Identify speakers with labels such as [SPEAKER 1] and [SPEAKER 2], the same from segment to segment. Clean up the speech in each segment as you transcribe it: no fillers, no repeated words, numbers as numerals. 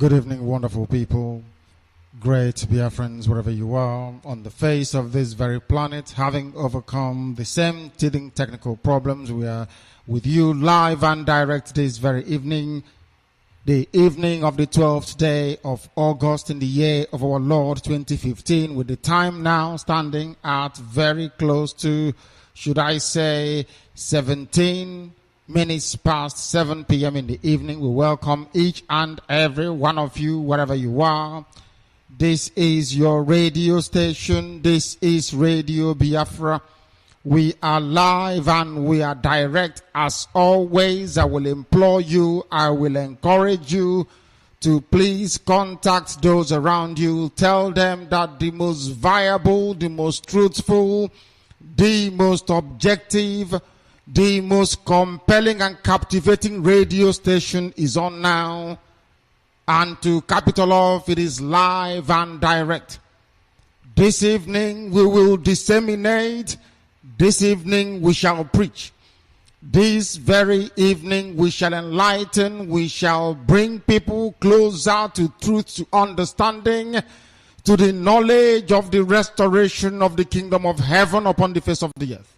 [SPEAKER 1] Good evening, wonderful people. Great to be our friends wherever you are on the face of this very planet. Having overcome the same teething technical problems, we are with you live and direct this very evening, the evening of the 12th day of August in the year of our Lord 2015, with the time now standing at very close to, should I say, 17 minutes past 7 p.m. in the evening. We welcome each and every one of you wherever you are. This is your radio station. This is Radio Biafra. We are live and we are direct as always. I will implore you, I will encourage you to please contact those around you. Tell them that the most viable, the most truthful, the most objective, the most compelling and captivating radio station is on now. And to cap it all off, it is live and direct. This evening we will disseminate. This evening we shall preach. This very evening we shall enlighten. We shall bring people closer to truth, to understanding, to the knowledge of the restoration of the kingdom of heaven upon the face of the earth.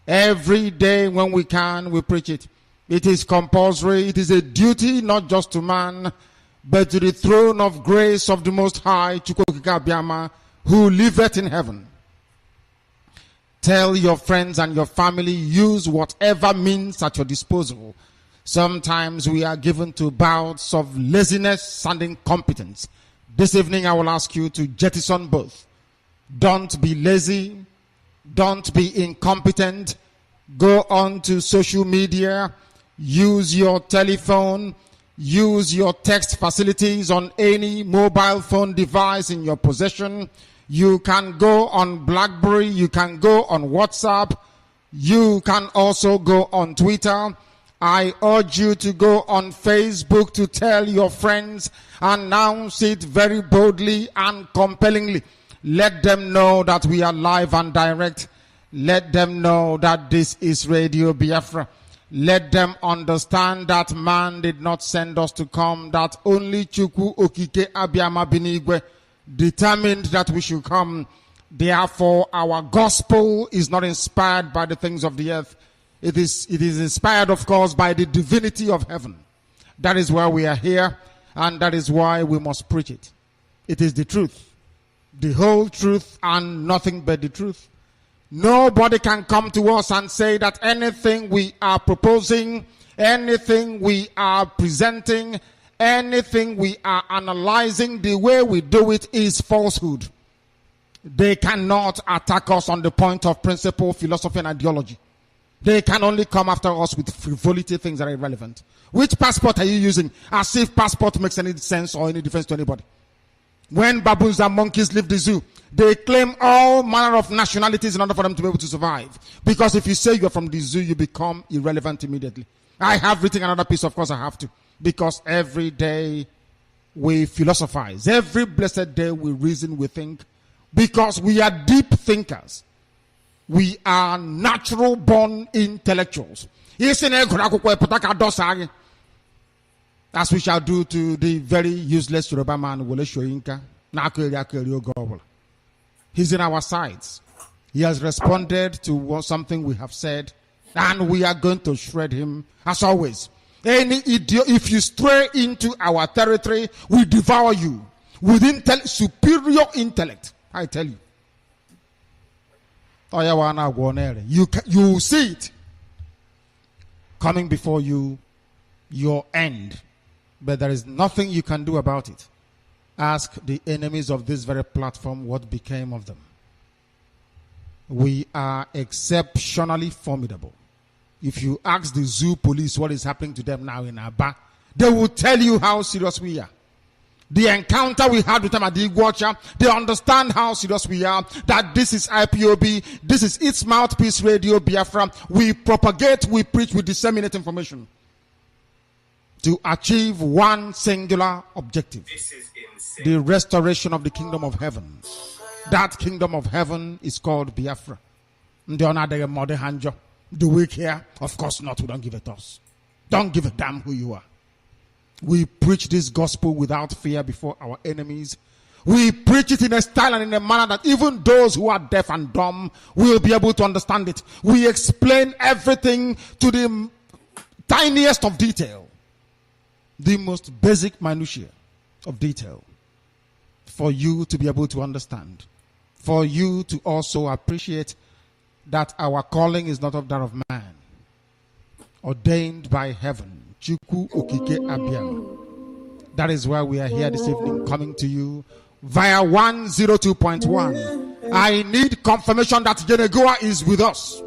[SPEAKER 1] Every day when we can, we preach it. It is compulsory. It is a duty not just to man, but to the throne of grace of the Most High, who liveth in heaven. Tell your friends and your family, use whatever means at your disposal. Sometimes we are given to bouts of laziness and incompetence. This evening I will ask you to jettison both. Don't be lazy. Don't be incompetent. Go on to social media. Use your telephone. Use your text facilities on any mobile phone device in your possession. You can go on BlackBerry. You can go on WhatsApp. You can also go on Twitter. I urge you to go on Facebook to tell your friends. Announce it very boldly and compellingly. Let them know that we are live and direct. Let them know that this is Radio Biafra. Let them understand that man did not send us to come, that only Chukwu Okike Abiyama Binigwe determined that we should come. Therefore, our gospel is not inspired by the things of the earth. It is inspired, of course, by the divinity of heaven. That is why we are here, and that is why we must preach it. It is the truth, the whole truth, and nothing but the truth. Nobody can come to us and say that anything we are proposing, anything we are presenting, anything we are analyzing, the way we do it is falsehood. They cannot attack us on the point of principle, philosophy, and ideology. They can only come after us with frivolity, things that are irrelevant. Which passport are you using? As if passport makes any sense or any difference to anybody. When baboons and monkeys leave the zoo, they claim all manner of nationalities in order for them to be able to survive. Because if you say you're from the zoo, you become irrelevant immediately. I have written another piece, of course I have to. Because every day we philosophize. Every blessed day we reason, we think. Because we are deep thinkers. We are natural born intellectuals. As we shall do to the very useless Yoruba man, Wole Soyinka. He's in our sides. He has responded to something we have said, and we are going to shred him as always. Any idiot, if you stray into our territory, we devour you with superior intellect. I tell you. You will see it coming before you, your end. But there is nothing you can do about it. Ask the enemies of this very platform what became of them. We are exceptionally formidable. If you ask the zoo police what is happening to them now in Aba, they will tell you how serious we are. The encounter we had with them at the Iguacha, they understand how serious we are, that this is IPOB, this is its mouthpiece Radio Biafra. We propagate, we preach, we disseminate information to achieve one singular objective. The restoration of the kingdom of heaven. That kingdom of heaven is called Biafra. The weak here, of course not, we don't give a toss. Don't give a damn who you are. We preach this gospel without fear before our enemies. We preach it in a style and in a manner that even those who are deaf and dumb will be able to understand it. We explain everything to the tiniest of detail, the most basic minutiae of detail, for you to be able to understand, for you to also appreciate that our calling is not of that of man, ordained by heaven. Chuku Okike Abiam. That is why we are here this evening, coming to you via 102.1. I need confirmation that Yenegoa is with us.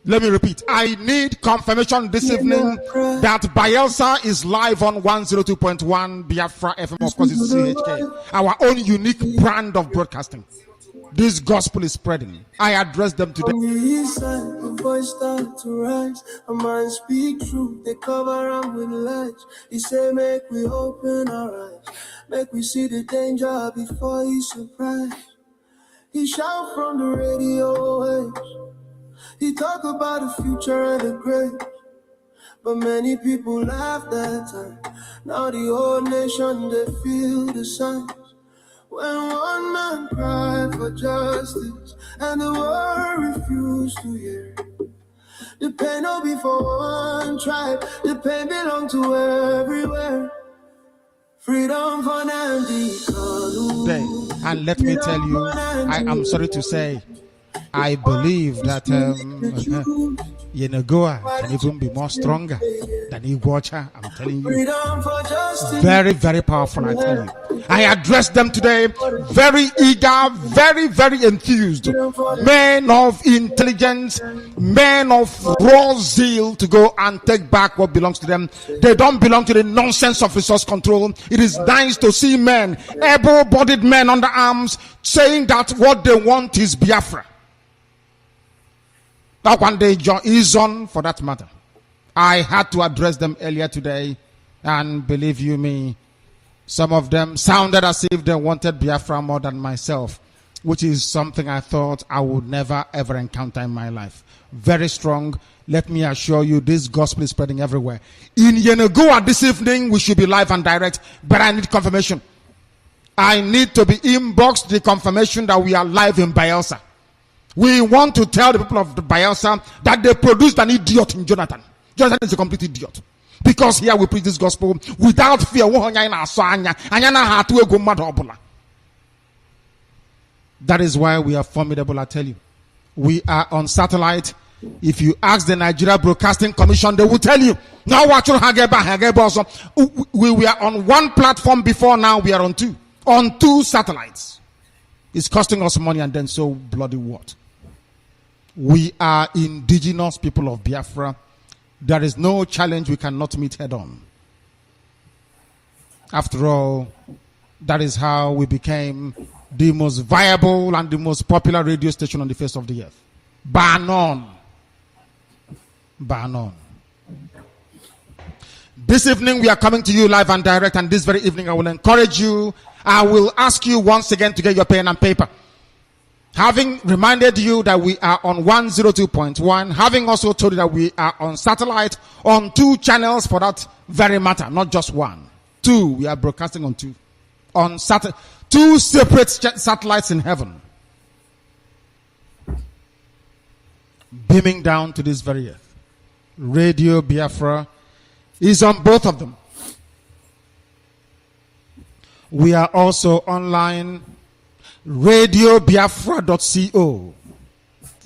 [SPEAKER 1] Let me repeat. I need confirmation this evening that Bielsa is live on 102.1 Biafra FM. Of course, it's CHK, our own unique brand of broadcasting. This gospel is spreading. I address them today.
[SPEAKER 2] On the east side, the voice start to rise. A man speak truth, they cover up with lies. He say, make we open our eyes. Make we see the danger before he's surprised. He shout from the radio waves. He talk about the future and the great. But many people laughed that time. Now the whole nation, they feel the signs. When one man cried for justice and the world refused to hear. The pain will be for one tribe. The pain belongs to everywhere. Freedom for Nandi.
[SPEAKER 1] And let me tell you, I am sorry to say, I believe that Yenegoa can even be more stronger than Iguacha. I'm telling you. Very, very powerful, I tell you. I address them today, very eager, very, very enthused. Men of intelligence, men of raw zeal to go and take back what belongs to them. They don't belong to the nonsense of resource control. It is nice to see men, able-bodied men under arms, saying that what they want is Biafra. That one day is on, for that matter. I had to address them earlier today, and believe you me, some of them sounded as if they wanted Biafra more than myself, which is something I thought I would never ever encounter in my life. Very strong. Let me assure you, this gospel is spreading everywhere. In Yenegoa this evening, we should be live and direct, but I need confirmation. I need to be inboxed the confirmation that we are live in Bielsa. We want to tell the people of the Bielsa that they produced an idiot in Jonathan. Jonathan is a complete idiot. Because here we preach this gospel without fear. That is why we are formidable, I tell you. We are on satellite. If you ask the Nigeria Broadcasting Commission, they will tell you. Now we are on one platform before, now we are on two. On two satellites. It's costing us money, and then so bloody what? We are indigenous people of Biafra. There is no challenge we cannot meet head on. After all, that is how we became the most viable and the most popular radio station on the face of the earth. Bar none. Bar none. This evening we are coming to you live and direct, and this very evening I will encourage you. I will ask you once again to get your pen and paper. Having reminded you that we are on 102.1, having also told you that we are on satellite on two channels for that very matter, not just one. Two, we are broadcasting on two. On two separate satellites in heaven. Beaming down to this very earth. Radio Biafra is on both of them. We are also online. RadioBiafra.co.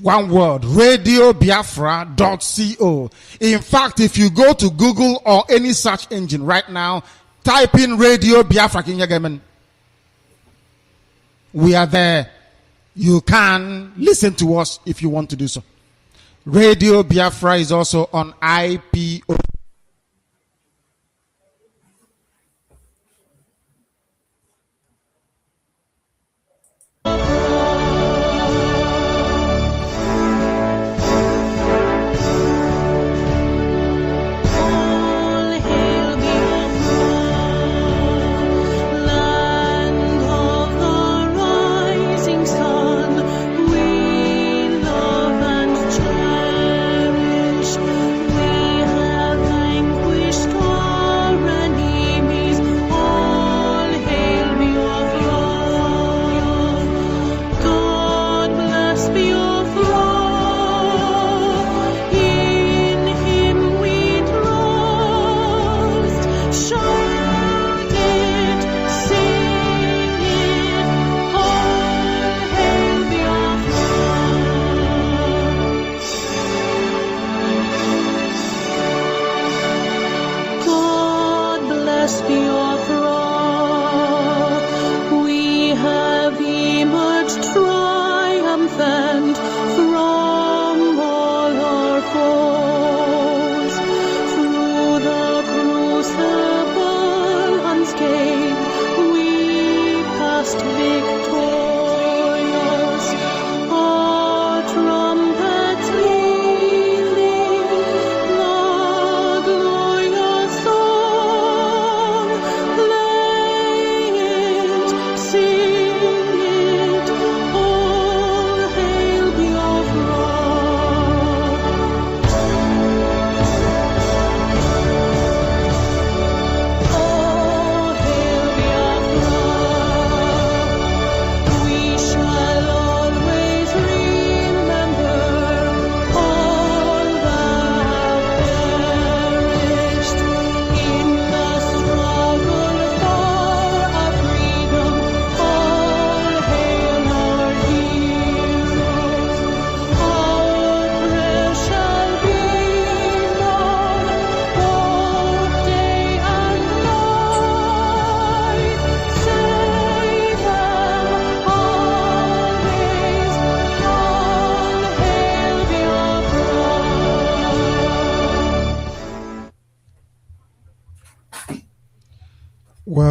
[SPEAKER 1] One word, RadioBiafra.co. In fact, if you go to Google or any search engine right now, type in Radio Biafra. We are there. You can listen to us if you want to do so. Radio Biafra is also on IPO.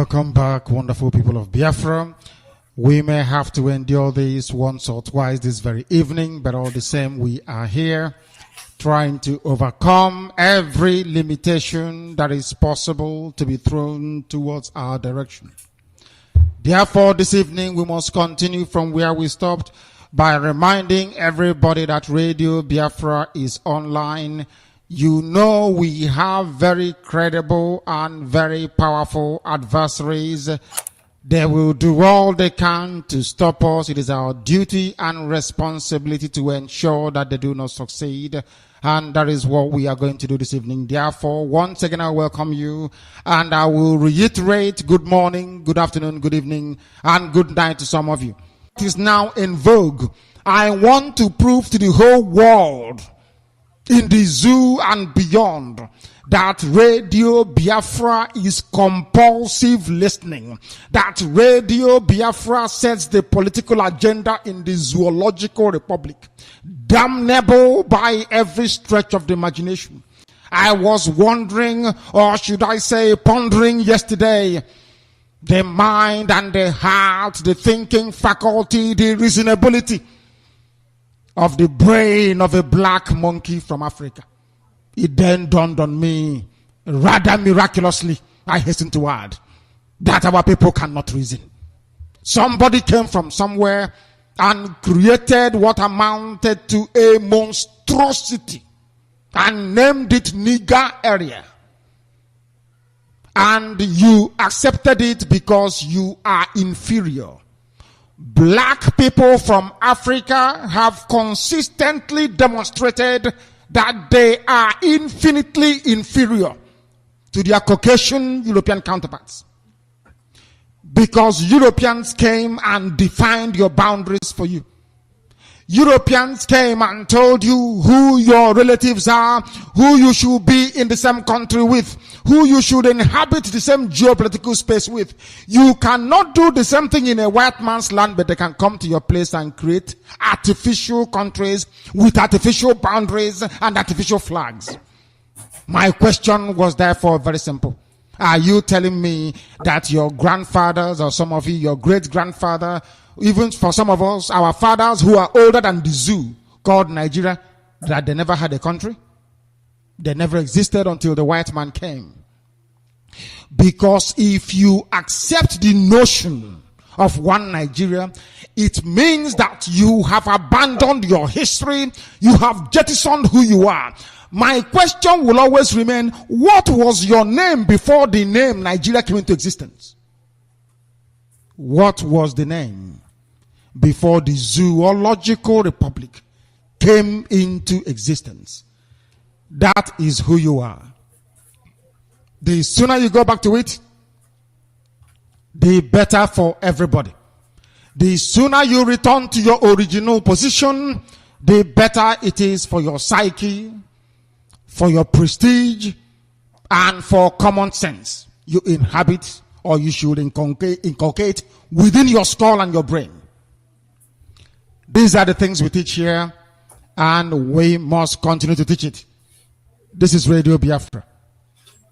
[SPEAKER 1] Welcome back, wonderful people of Biafra. We may have to endure this once or twice this very evening, but all the same, we are here trying to overcome every limitation that is possible to be thrown towards our direction. Therefore, this evening, we must continue from where we stopped by reminding everybody that Radio Biafra is online. You know we have very credible and very powerful adversaries. They will do all they can to stop us. It is our duty and responsibility to ensure that they do not succeed. And that is what we are going to do this evening. Therefore, once again, I welcome you. And I will reiterate good morning, good afternoon, good evening, and good night to some of you. It is now in vogue. I want to prove to the whole world, in the zoo and beyond, that Radio Biafra is compulsive listening. That Radio Biafra sets the political agenda in the zoological republic, damnable by every stretch of the imagination. I was wondering, or should I say pondering yesterday, the mind and the heart, the thinking faculty, the reasonability of the brain of a black monkey from Africa. It then dawned on me, rather miraculously, I hasten to add, that our people cannot reason. Somebody came from somewhere and created what amounted to a monstrosity and named it Niger area. And you accepted it because you are inferior. Black people from Africa have consistently demonstrated that they are infinitely inferior to their Caucasian European counterparts. Because Europeans came and defined your boundaries for you. Europeans came and told you who your relatives are, who you should be in the same country with, who you should inhabit the same geopolitical space with. You cannot do the same thing in a white man's land, but they can come to your place and create artificial countries with artificial boundaries and artificial flags. My question was therefore very simple. Are you telling me that your grandfathers, or some of you, your great-grandfather, even for some of us, our fathers who are older than the zoo called Nigeria, that they never had a country? They never existed until the white man came. Because if you accept the notion of one Nigeria, it means that you have abandoned your history, you have jettisoned who you are. My question will always remain, what was your name before the name Nigeria came into existence? What was the name before the zoological republic came into existence? That is who you are. The sooner you go back to it, the better for everybody. The sooner you return to your original position, the better it is for your psyche, for your prestige, and for common sense you inhabit, or you should inculcate within your skull and your brain. These are the things we teach here, and we must continue to teach it. This is Radio Biafra,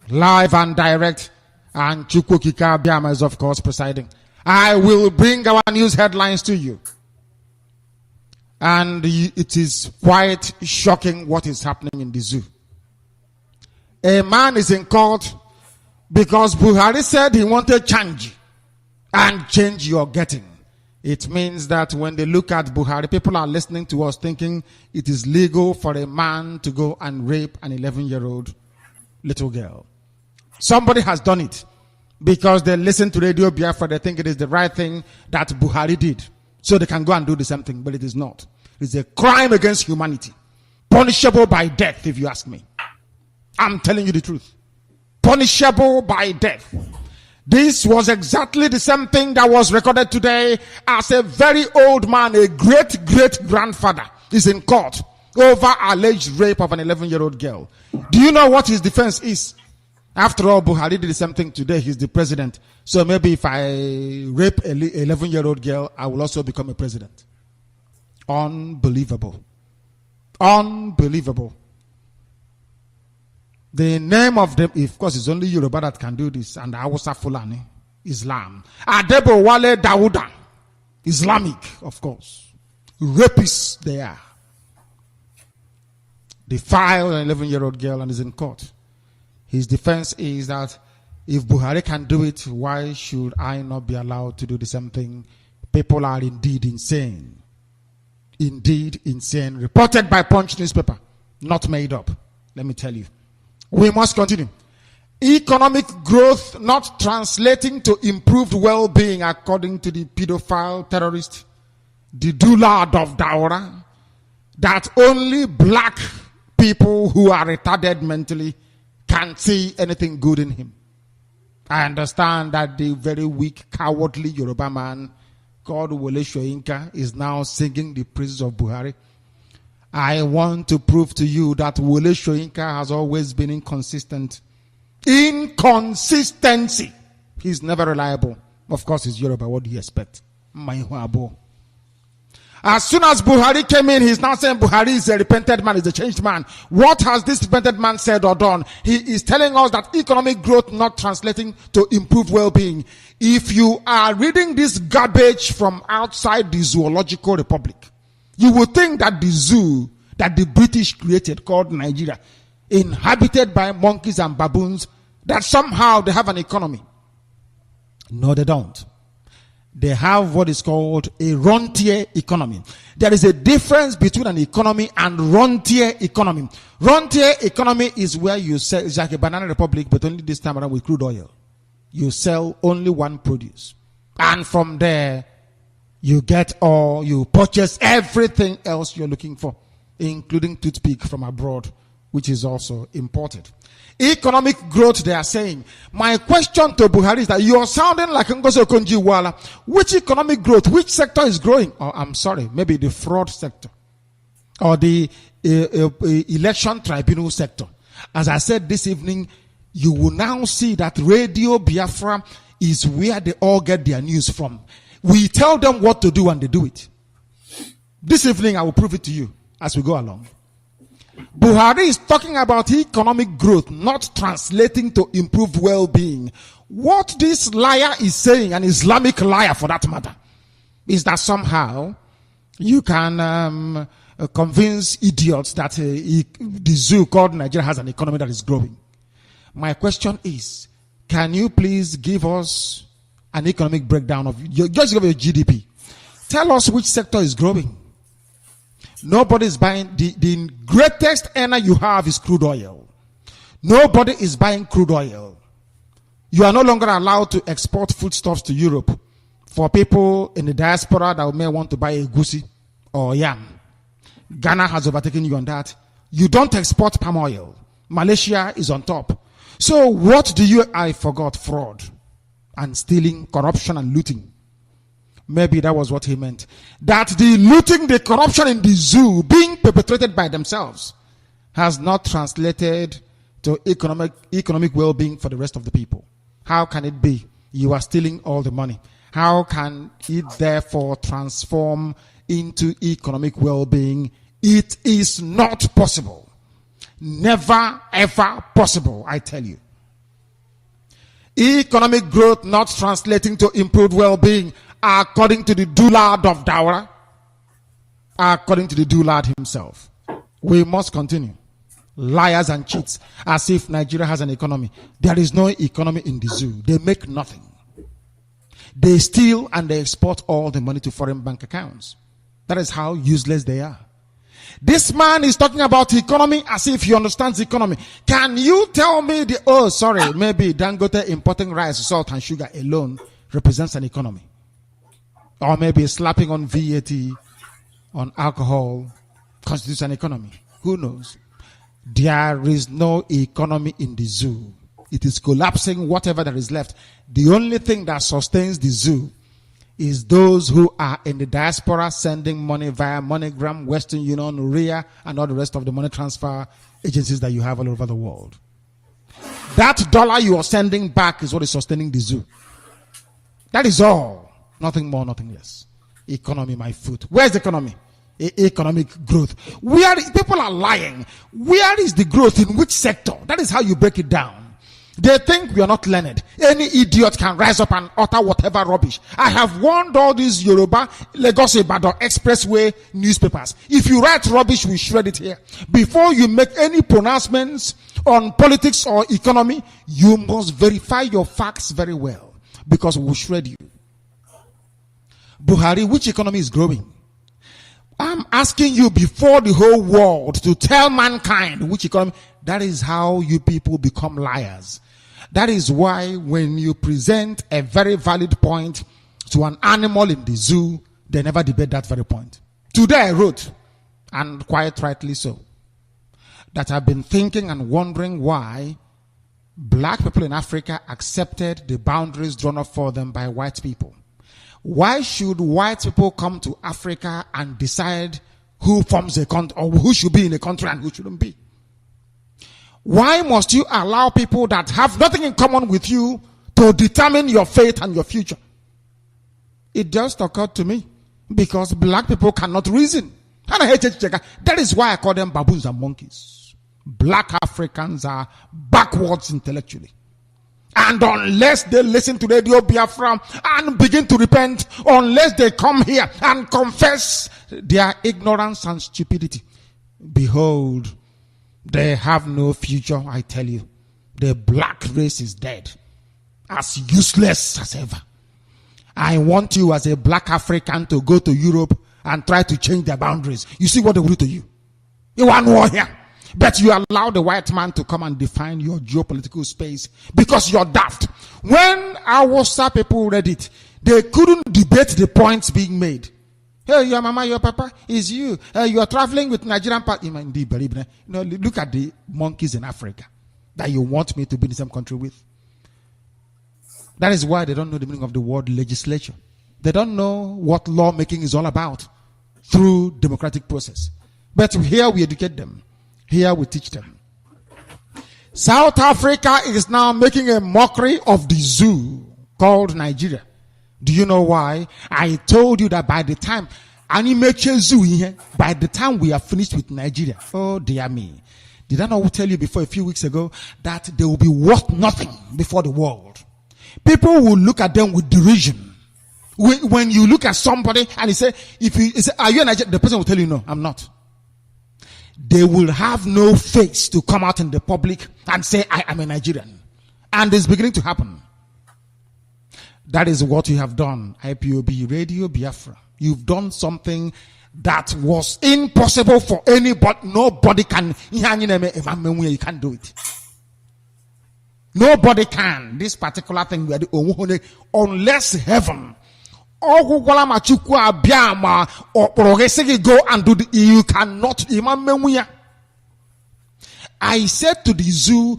[SPEAKER 1] live and direct, and Chukwukika Biama is of course presiding. I will bring our news headlines to you. And it is quite shocking what is happening in the zoo. A man is in court because Buhari said he wanted change, and change you're getting. It means that when they look at Buhari, people are listening to us thinking it is legal for a man to go and rape an 11-year-old little girl. Somebody has done it because they listen to Radio Biafra. They think it is the right thing that Buhari did, so they can go and do the same thing, but it is not. It's a crime against humanity, punishable by death, if you ask me. I'm telling you the truth. Punishable by death. This was exactly the same thing that was recorded today as a very old man, a great-great-grandfather, is in court over alleged rape of an 11-year-old girl. Do you know what his defense is? After all, Buhari did the same thing today. He's the president. So maybe if I rape an 11-year-old girl, I will also become a president. Unbelievable. Unbelievable. The name of them, of course, it's only Yoruba that can do this, and Hausa Fulani. Islam. Adebo Wale Dawuda, Islamic, of course. Rapists they are. They filed an 11-year-old girl and is in court. His defense is that if Buhari can do it, why should I not be allowed to do the same thing? People are indeed insane. Indeed insane. Reported by Punch newspaper. Not made up. Let me tell you. We must continue. Economic growth not translating to improved well-being according to the pedophile terrorist, the dullard of Daura, that only black people who are retarded mentally can see anything good in him. I understand that the very weak, cowardly Yoruba man called Wole Soyinka is now singing the praises of Buhari. I want to prove to you that Wole Soyinka has always been inconsistent. Inconsistency. He's never reliable. Of course, he's Yoruba. What do you expect? As soon as Buhari came in, he's now saying Buhari is a repented man, is a changed man. What has this repented man said or done? He is telling us that economic growth not translating to improved well-being. If you are reading this garbage from outside the Zoological Republic, you would think that the zoo that the British created called Nigeria, inhabited by monkeys and baboons, that somehow they have an economy. No, they don't. They have what is called a rentier economy. There is a difference between an economy and rentier economy. Rentier economy is where you sell, it's like a banana republic, but only this time around with crude oil. You sell only one produce. And from there, you get all, you purchase everything else you're looking for, including toothpick from abroad, which is also imported. Economic growth, they are saying. My question to Buhari is that you are sounding like Ngozi Okonjo-Iweala. Which economic growth? Which sector is growing? Oh, I'm sorry, maybe the fraud sector or the election tribunal sector. As I said this evening, you will now see that Radio Biafra is where they all get their news from. We tell them what to do and they do it. This evening, I will prove it to you as we go along. Buhari is talking about economic growth not translating to improved well-being. What this liar is saying, an Islamic liar for that matter, is that somehow you can convince idiots that the zoo called Nigeria has an economy that is growing. My question is, can you please give us an economic breakdown of, just give your GDP. Tell us which sector is growing. Nobody is buying, the greatest earner you have is crude oil. Nobody is buying crude oil. You are no longer allowed to export foodstuffs to Europe for people in the diaspora that may want to buy a goosey or yam. Ghana has overtaken you on that. You don't export palm oil. Malaysia is on top. So what do you, I forgot, fraud and stealing, corruption and looting. Maybe that was what he meant. That the looting, the corruption in the zoo being perpetrated by themselves has not translated to economic well-being for the rest of the people. How can it be? You are stealing all the money. How can it therefore transform into economic well-being? It is not possible. Never ever possible, I tell you. Economic growth not translating to improved well-being, according to the dullard of Daura, according to the dullard himself. We must continue. Liars and cheats, as if Nigeria has an economy. There is no economy in the zoo. They make nothing. They steal and they export all the money to foreign bank accounts. That is how useless they are. This man is talking about economy as if he understands economy. Can you tell me maybe Dangote importing rice, salt and sugar alone represents an economy? Or maybe slapping on VAT on alcohol constitutes an economy. Who knows? There is no economy in the zoo. It is collapsing whatever there is left. The only thing that sustains the zoo is those who are in the diaspora sending money via MoneyGram, Western Union, RIA, and all the rest of the money transfer agencies that you have all over the world. That dollar you are sending back is what is sustaining the zoo. That is all. Nothing more, nothing less. Economy, my foot. Where's the economy? Economic growth. People are lying. Where is the growth? In which sector? That is how you break it down. They think we are not learned. Any idiot can rise up and utter whatever rubbish. I have warned all these Yoruba, Lagos Ibadan Expressway newspapers. If you write rubbish, we shred it here. Before you make any pronouncements on politics or economy, you must verify your facts very well, because we will shred you. Buhari, which economy is growing? I'm asking you before the whole world to tell mankind which economy. That is how you people become liars. That is why when you present a very valid point to an animal in the zoo, they never debate that very point. Today I wrote, and quite rightly so, that I've been thinking and wondering why black people in Africa accepted the boundaries drawn up for them by white people. Why should white people come to Africa and decide who forms a country, or who should be in a country and who shouldn't be? Why must you allow people that have nothing in common with you to determine your fate and your future? It just occurred to me, because black people cannot reason. And I hate it. That is why I call them baboons and monkeys. Black Africans are backwards intellectually. And unless they listen to Radio Biafra and begin to repent, unless they come here and confess their ignorance and stupidity, behold, they have no future, I tell you. The black race is dead, as useless as ever. I want you as a black African to go to Europe and try to change their boundaries. You see what they will do to you. You want war here. But you allow the white man to come and define your geopolitical space because you're daft. When our people read it, they couldn't debate the points being made. Hey, your mama, your papa, is you. You are traveling with Nigerian party. No, look at the monkeys in Africa that you want me to be in the same country with. That is why they don't know the meaning of the word legislature. They don't know what lawmaking is all about through democratic process. But here we educate them. Here we teach them. South Africa is now making a mockery of the zoo called Nigeria. Do you know why? I told you that by the time we are finished with Nigeria, oh dear me. Did I not tell you before a few weeks ago that they will be worth nothing before the world? People will look at them with derision. When you look at somebody and he say, are you a Nigerian? The person will tell you, no, I'm not. They will have no face to come out in the public and say, I am a Nigerian. And it's beginning to happen. That is what you have done, IPOB, Radio Biafra. You've done something that was impossible for anybody. Nobody can. You can't do it. Nobody can. This particular thing, we are the only, unless heaven. Go and do the, you cannot. I said to the zoo,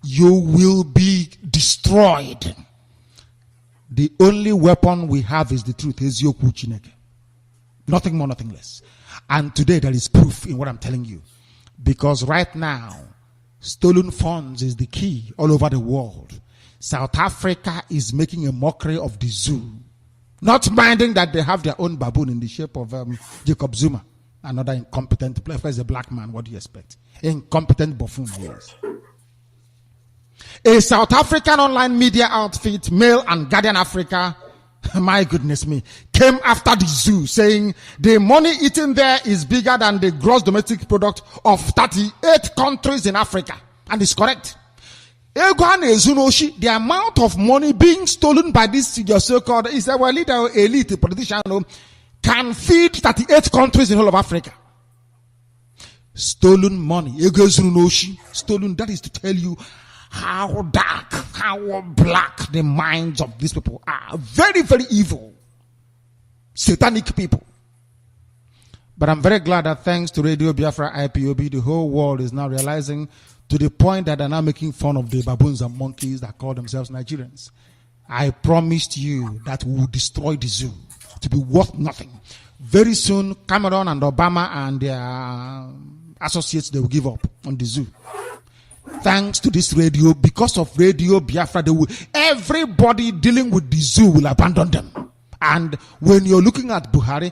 [SPEAKER 1] you will be destroyed. The only weapon we have is the truth. Nothing more, nothing less. And today there is proof in what I'm telling you. Because right now, stolen funds is the key all over the world. South Africa is making a mockery of the zoo. Not minding that they have their own baboon in the shape of Jacob Zuma. Another incompetent player. If he's a black man, what do you expect? Incompetent buffoon, yes. A South African online media outfit, Mail and Guardian Africa, my goodness me, came after the zoo saying the money eaten there is bigger than the gross domestic product of 38 countries in Africa. And it's correct. The amount of money being stolen by this your so-called is a leader, elite politician can feed 38 countries in all of Africa. Stolen money. Stolen, that is to tell you how dark, how black the minds of these people are. Very, very evil. Satanic people. But I'm very glad that thanks to Radio Biafra IPOB, the whole world is now realizing, to the point that they're now making fun of the baboons and monkeys that call themselves Nigerians. I promised you that we will destroy the zoo to be worth nothing. Very soon, Cameron and Obama and their associates, they will give up on the zoo. Thanks to this radio, because of Radio Biafra, everybody dealing with the zoo will abandon them. And when you're looking at Buhari,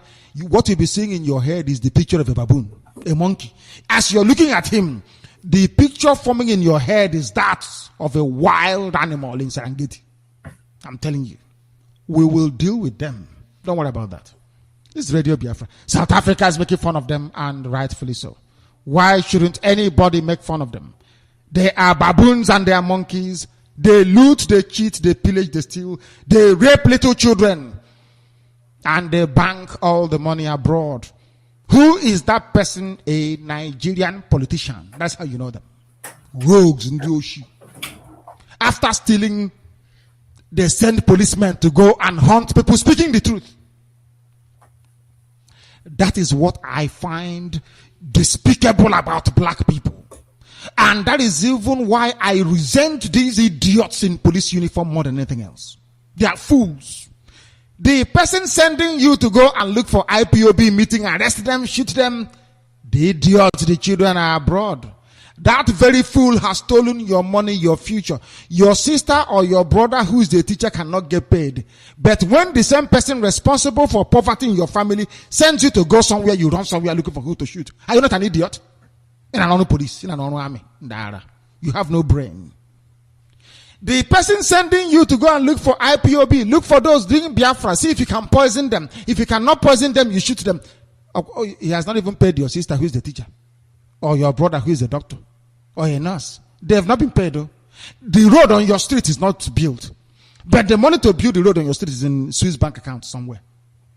[SPEAKER 1] what you'll be seeing in your head is the picture of a baboon, a monkey. As you're looking at him, the picture forming in your head is that of a wild animal in Serengeti. I'm telling you, we will deal with them. Don't worry about that. This is Radio Biafra. South Africa is making fun of them, and rightfully so. Why shouldn't anybody make fun of them? They are baboons and they are monkeys. They loot, they cheat, they pillage, they steal. They rape little children. And they bank all the money abroad. Who is that person? A Nigerian politician. That's how you know them. Rogues in Doshi. After stealing, they send policemen to go and hunt people speaking the truth. That is what I find despicable about black people. And that is even why I resent these idiots in police uniform more than anything else. They are fools. The person sending you to go and look for IPOB meeting, arrest them, shoot them, the idiots, the children are abroad. That very fool has stolen your money, your future. Your sister or your brother who is the teacher cannot get paid. But when the same person responsible for poverty in your family sends you to go somewhere, you run somewhere looking for who to shoot. Are you not an idiot? In an army police, in an army. You have no brain. The person sending you to go and look for IPOB, look for those doing Biafra, see if you can poison them. If you cannot poison them, you shoot them. Oh, he has not even paid your sister who is the teacher, or your brother who is the doctor, or a nurse. They have not been paid though. The road on your street is not built, but the money to build the road on your street is in Swiss bank account somewhere,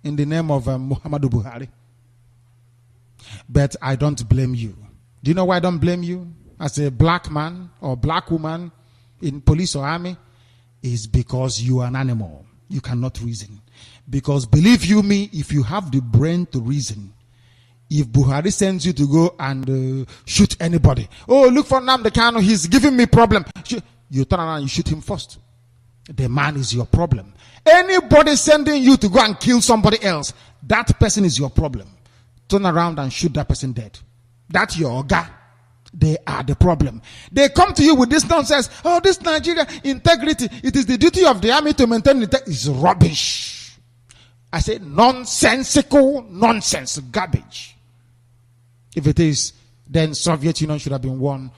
[SPEAKER 1] in the name of Muhammadu Buhari. But I don't blame you. Do you know why I don't blame you? As a black man or black woman in police or army, is because you are an animal. You cannot reason. Because believe you me, if you have the brain to reason, if Buhari sends you to go and shoot anybody, oh, look for Nnamdi Kanu, he's giving me problem. You turn around and you shoot him first. The man is your problem. Anybody sending you to go and kill somebody else, that person is your problem. Turn around and shoot that person dead. That's your guy. They are the problem. They come to you with this nonsense. Oh, this Nigeria integrity. It is the duty of the army to maintain integrity. It's rubbish. I say nonsensical nonsense, garbage. If it is, then Soviet Union should have been won.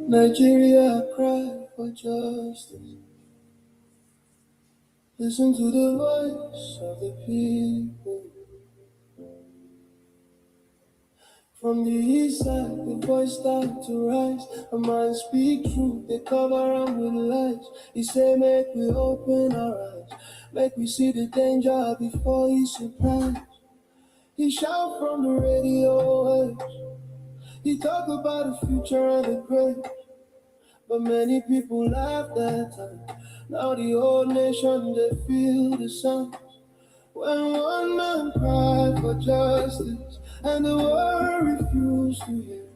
[SPEAKER 2] Nigeria, cry for justice. Listen to the voice of the people. From the east side, the voice start to rise. A man speak truth, they cover him with lies. He say, make we open our eyes. Make we see the danger before he surprise. He shout from the radio waves. He talk about the future and the great. But many people laughed that time. Now the whole nation, they feel the sound. When one man cried for justice and the world refused to hear.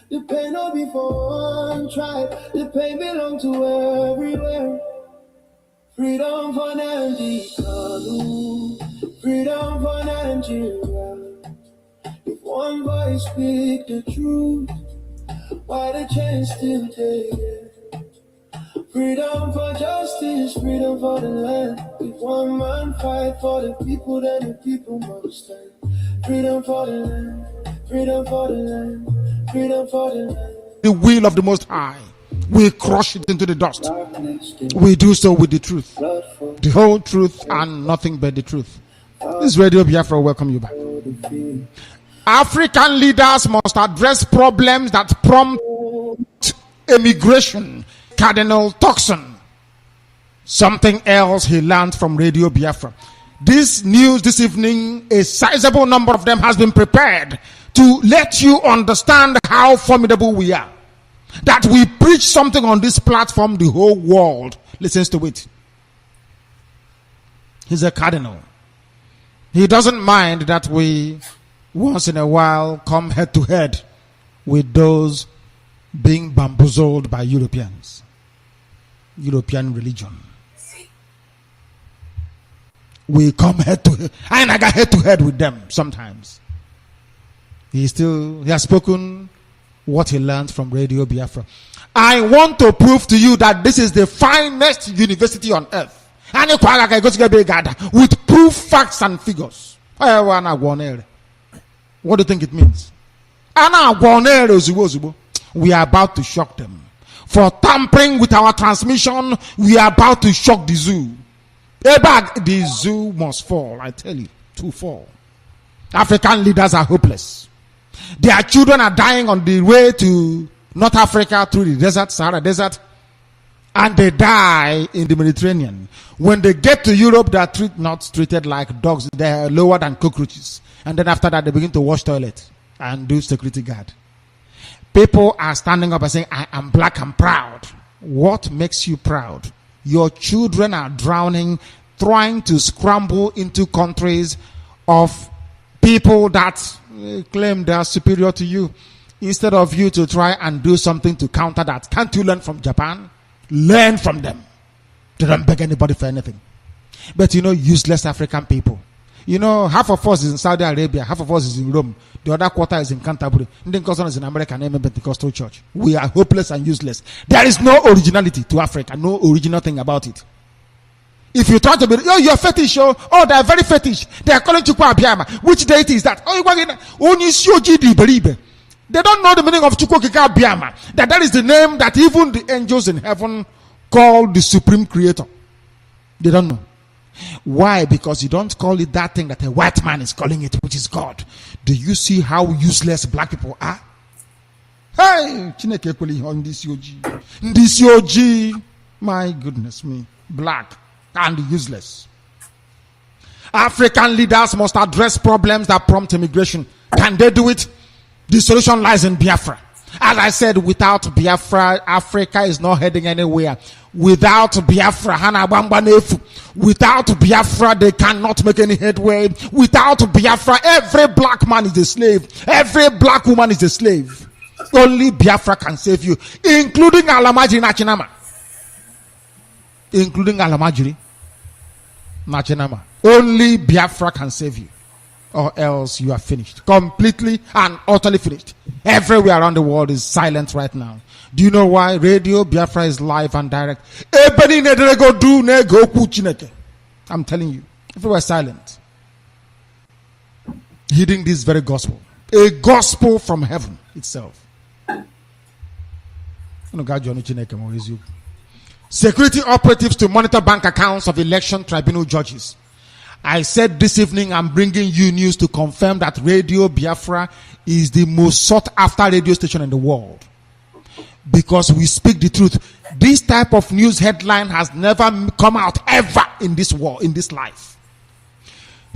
[SPEAKER 2] The pain not be for one tribe, the pain belong to everywhere. Freedom for Nigeria, freedom for Nigeria. If one voice speak the truth, why the chain still take? Freedom for justice, freedom for the land. If one man fight for the people, then the people must stand. Freedom for the land, freedom for the land, freedom for the land.
[SPEAKER 1] The will of the Most High, we crush it into the dust. We do so with the truth, the whole truth and nothing but the truth. This is Radio Biafra, welcome you back. African leaders must address problems that prompt immigration. Cardinal Toxin. Something else he learned from Radio Biafra. This news this evening, a sizable number of them has been prepared to let you understand how formidable we are. that we preach something on this platform, the whole world listens to it. He's a cardinal. He doesn't mind that we once in a while come head to head with those being bamboozled by Europeans, European religion. We come head to head. I got head to head with them sometimes. He has spoken what he learned from Radio Biafra. I want to prove to you that this is the finest university on earth. With proof, facts, and figures. What do you think it means? We are about to shock them. For tampering with our transmission, we are about to shock the zoo. The zoo must fall, I tell you, to fall. African leaders are hopeless. Their children are dying on the way to North Africa through the desert, Sahara Desert, and they die in the Mediterranean. When they get to Europe, they are not treated like dogs. They are lower than cockroaches. And then after that, they begin to wash toilet and do security guard. People are standing up and saying, I am black and proud. What makes you proud? Your children are drowning, trying to scramble into countries of people that claim they are superior to you. Instead of you to try and do something to counter that. Can't you learn from Japan? Learn from them. They don't beg anybody for anything. But useless African people. Half of us is in Saudi Arabia, half of us is in Rome, the other quarter is in Canterbury, and then cousin is in American Pentecostal church. We are hopeless and useless. There is no originality to Africa, no original thing about it. If you try to be, you're fetish, they are very fetish. They are calling Chukwu Abiyama. Which deity is that? They don't know the meaning of Chukwu Abiyama. That is the name that even the angels in heaven call the supreme creator. They don't know. Why? Because you don't call it that thing that a white man is calling it, which is God. Do you see how useless black people are? Hey, Chineke kweli on this OG. My goodness me. Black and useless. African leaders must address problems that prompt immigration. Can they do it? The solution lies in Biafra. As I said, without Biafra, Africa is not heading anywhere. Without Biafra, without Biafra, they cannot make any headway. Without Biafra, every black man is a slave. Every black woman is a slave. Only Biafra can save you, including Alamajiri Nachinama. Including Alamajiri Nachinama. Only Biafra can save you. Or else you are finished. Completely and utterly finished. Everywhere around the world is silent right now. Do you know why? Radio Biafra is live and direct. I'm telling you. If we were silent, heeding this very gospel. A gospel from heaven itself. Security operatives to monitor bank accounts of election tribunal judges. I said this evening I'm bringing you news to confirm that Radio Biafra is the most sought after radio station in the world. Because we speak the truth. This type of news headline has never come out ever in this world, in this life.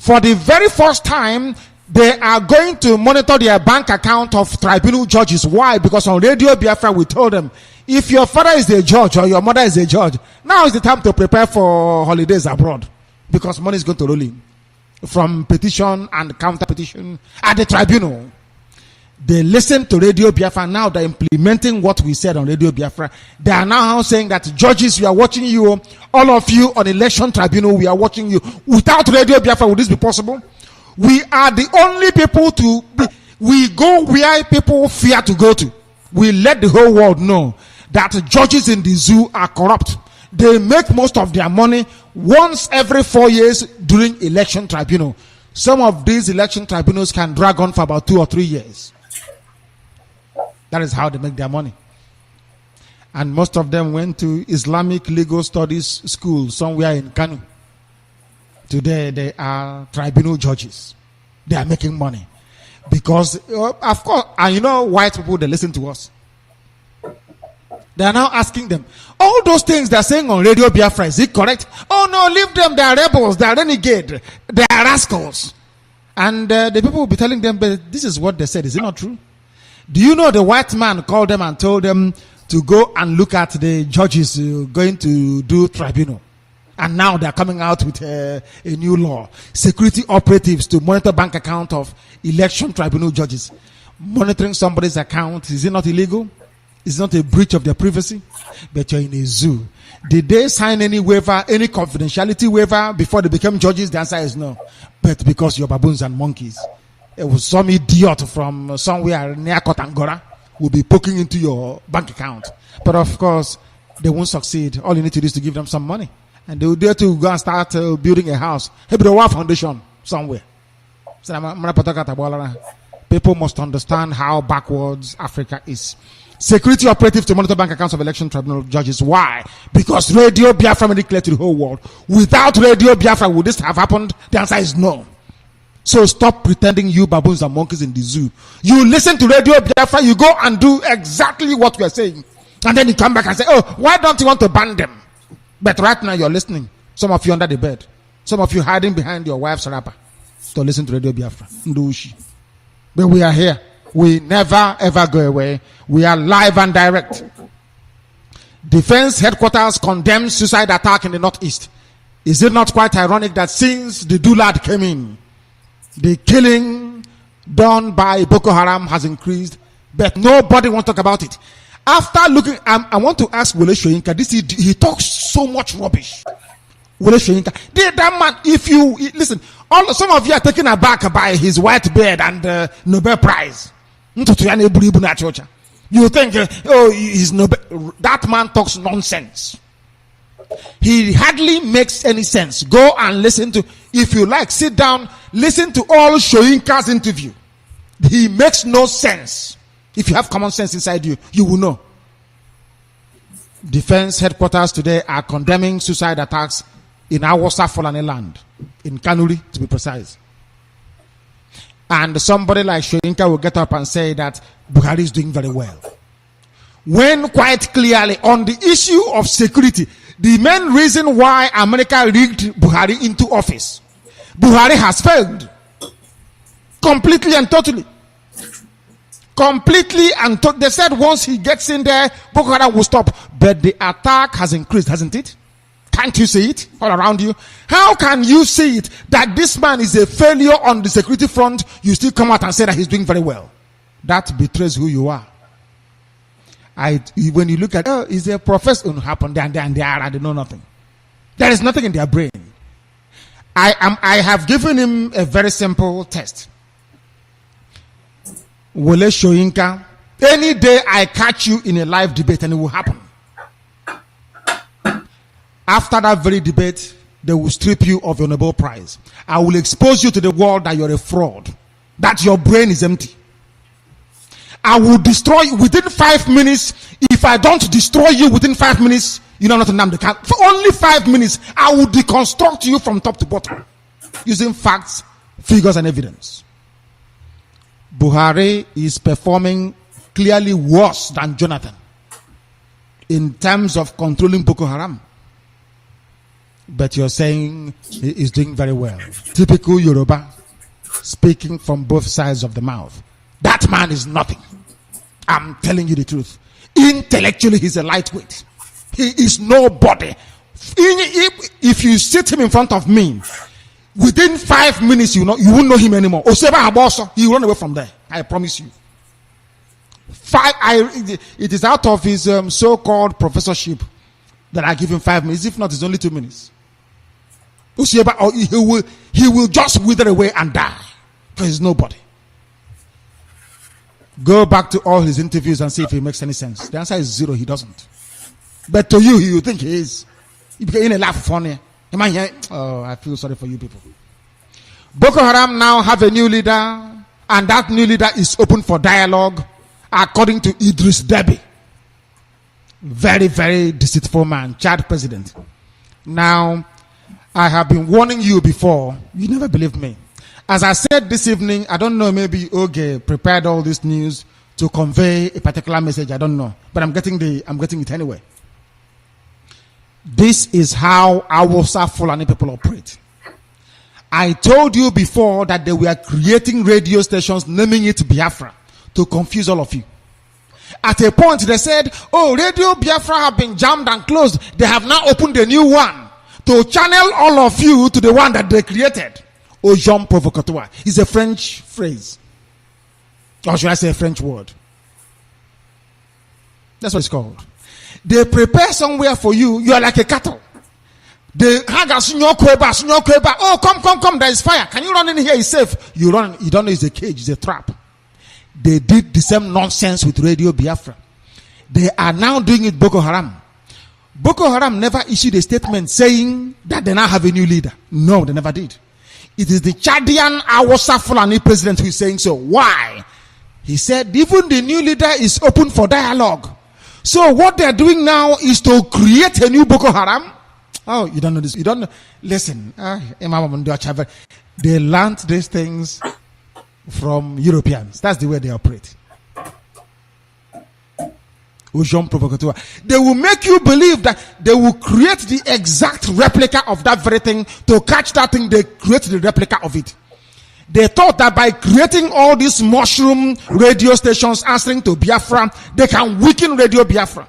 [SPEAKER 1] For the very first time, they are going to monitor their bank account of tribunal judges. Why? Because on Radio Biafra we told them, if your father is a judge or your mother is a judge, now is the time to prepare for holidays abroad. Because money is going to roll in from petition and counter petition at the tribunal. They listen to Radio Biafra. Now they're implementing what we said on Radio Biafra. They are now saying that judges, we are watching you. All of you on election tribunal, we are watching you. Without Radio Biafra, would this be possible? We are the only people we go where people fear to go to. We let the whole world know that judges in the zoo are corrupt. They make most of their money once every 4 years during election tribunal. Some of these election tribunals can drag on for about 2 or 3 years. That is how they make their money. And most of them went to Islamic Legal Studies School somewhere in Kano. Today they are tribunal judges. They are making money. Because, of course, and white people, they listen to us. They are now asking them, all those things they're saying on Radio Biafra, is it correct? Oh no, leave them, they are rebels, they are renegade, they are rascals. And the people will be telling them, but this is what they said, is it not true? Do you know the white man called them and told them to go and look at the judges going to do tribunal? And now they're coming out with a new law. Security operatives to monitor bank account of election tribunal judges. Monitoring somebody's account, is it not illegal? Is it not a breach of their privacy? But you're in a zoo. Did they sign any waiver, any confidentiality waiver before they became judges? The answer is no. But because you're baboons and monkeys. It was some idiot from somewhere near Kotangora will be poking into your bank account. But of course, they won't succeed. All you need to do is to give them some money. And they will dare to go and start building a house. Hebrew Foundation somewhere. People must understand how backwards Africa is. Security operatives to monitor bank accounts of election tribunal judges. Why? Because Radio Biafra made it clear to the whole world. Without Radio Biafra, would this have happened? The answer is no. So stop pretending you baboons and monkeys in the zoo. You listen to Radio Biafra, you go and do exactly what we are saying. And then you come back and say, oh, why don't you want to ban them? But right now you're listening. Some of you under the bed. Some of you hiding behind your wife's wrapper to listen to Radio Biafra. But we are here. We never ever go away. We are live and direct. Defense headquarters condemns suicide attack in the northeast. Is it not quite ironic that since the Dulad came in, the killing done by Boko Haram has increased, but nobody wants to talk about it? After looking, I want to ask Wole Soyinka, he talks so much rubbish. Wole Soyinka, that man, if you listen, some of you are taken aback by his white beard and Nobel Prize. You think, he's Nobel. That man talks nonsense. He hardly makes any sense. Go and listen to, if you like, sit down, listen to all Soyinka's interview. He makes no sense. If you have common sense inside you, you will know. Defense headquarters today are condemning suicide attacks in Awasa Fulani land, in Kanuri to be precise. And somebody like Soyinka will get up and say that Buhari is doing very well. When quite clearly on the issue of security, the main reason why America rigged Buhari into office, Buhari has failed. Completely and totally. Completely and they said once he gets in there, Boko Haram will stop. But the attack has increased, hasn't it? Can't you see it all around you? How can you see it that this man is a failure on the security front? You still come out and say that he's doing very well. That betrays who you are. When you look at, is a professor who happened there and there, they know nothing. There is nothing in their brain. I have given him a very simple test. Wole Soyinka, any day I catch you in a live debate, and it will happen. After that very debate, they will strip you of your Nobel Prize. I will expose you to the world that you're a fraud, that your brain is empty. I will destroy you within 5 minutes. If I don't destroy you within 5 minutes, you know not to name the cat. For only 5 minutes, I will deconstruct you from top to bottom using facts, figures, and evidence. Buhari is performing clearly worse than Jonathan in terms of controlling Boko Haram. But you're saying he is doing very well. Typical Yoruba, speaking from both sides of the mouth. That man is nothing. I'm telling you the truth. Intellectually, he's a lightweight. He is nobody. If you sit him in front of me, within 5 minutes, you won't know him anymore. Oseba Aboso, he will run away from there. I promise you. It is out of his so-called professorship that I give him 5 minutes. If not, it's only 2 minutes. Oseba, he will just wither away and die because he's nobody. Go back to all his interviews and see if he makes any sense. The answer is zero. He doesn't. But to you, you think he is. You begin to laugh funny. Am I here? Oh, I feel sorry for you people. Boko Haram now have a new leader, and that new leader is open for dialogue, according to Idris Deby. Very, very deceitful man, Chad president. Now, I have been warning you before. You never believed me. As I said this evening, I don't know, maybe Oge prepared all this news to convey a particular message. I don't know, but I'm getting it anyway. This is how Awusa Fulani people operate. I told you before that they were creating radio stations, naming it Biafra, to confuse all of you. At a point, they said, oh, Radio Biafra have been jammed and closed. They have now opened a new one to channel all of you to the one that they created. Oh, Jean Provocateur is a French phrase. Or should I say a French word? That's what it's called. They prepare somewhere for you. You are like a cattle. They hang a kweba. Oh, come. There is fire. Can you run in here? It's safe. You run. You don't know it's a cage. It's a trap. They did the same nonsense with Radio Biafra. They are now doing it Boko Haram. Boko Haram never issued a statement saying that they now have a new leader. No, they never did. It is the Chadian Awasa Fulani president who is saying so. Why? He said even the new leader is open for dialogue. So what they are doing now is to create a new Boko Haram. Oh, you don't know this. You don't know. Listen, they learned these things from Europeans. That's the way they operate. They will make you believe that they will create the exact replica of that very thing. To catch that thing, they create the replica of it. They thought that by creating all these mushroom radio stations answering to Biafra, they can weaken Radio Biafra.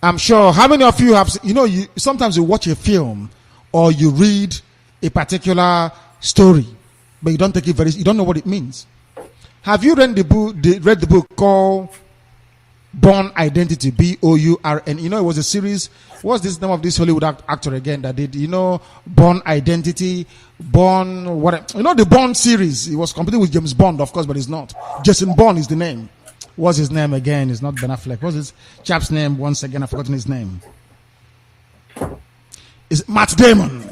[SPEAKER 1] I'm sure how many of you have, sometimes you watch a film or you read a particular story, but you don't take it you don't know what it means. Have you read the book called Born Identity, Bourn? It was a series. What's this name of this Hollywood actor again that did, Born Identity, Born, what? The Bond series. It was competing with James Bond, of course, but it's not. Jason Bourne is the name. What's his name again? It's not Ben Affleck. What's his chap's name? Once again, I've forgotten his name. It's Matt Damon.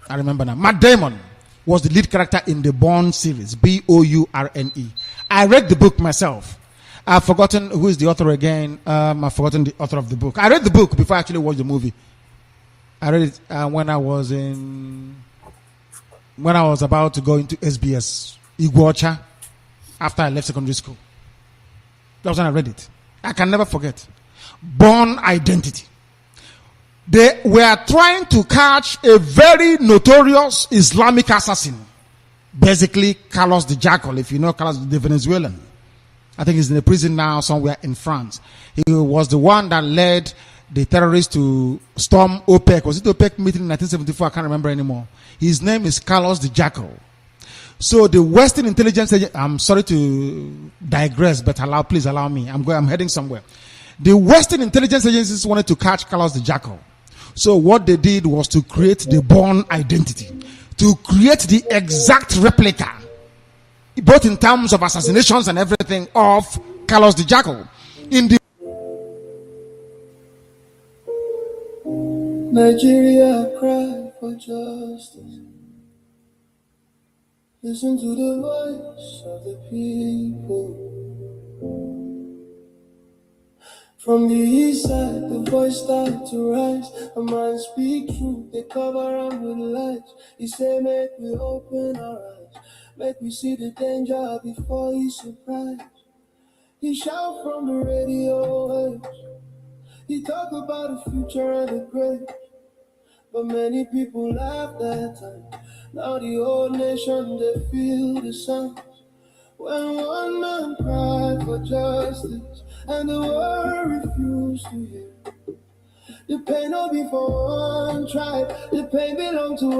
[SPEAKER 1] I remember now. Matt Damon was the lead character in the Bourne series, Bourne. I read the book myself. I've forgotten who is the author again. I've forgotten the author of the book. I read the book before I actually watched the movie. I read it when I was about to go into SBS Iguacha after I left secondary school. That was when I read it. I can never forget. Born Identity. They were trying to catch a very notorious Islamic assassin. Basically, Carlos the Jackal, if you know Carlos the Venezuelan. I think he's in a prison now somewhere in France. He was the one that led the terrorists to storm OPEC. Was it OPEC meeting in 1974? I can't remember anymore. His name is Carlos the Jackal. So the Western intelligence agent, I'm sorry to digress, but please allow me. I'm heading somewhere. The Western intelligence agencies wanted to catch Carlos the Jackal. So what they did was to create the Born Identity, to create the exact replica, both in terms of assassinations and everything, of Carlos the Jackal. In the
[SPEAKER 2] Nigeria cry for justice. Listen to the voice of the people. From the east side, the voice started to rise. A man speak truth, they cover him with lies. He say, make we open our eyes, make we see the danger before he's surprised. He shout from the radio waves. He talk about the future and the grave. But many people laughed that time. Now the whole nation, they feel the sound. When one man cried for justice and the world refused to hear. The pain will be for one tribe, the pain belongs to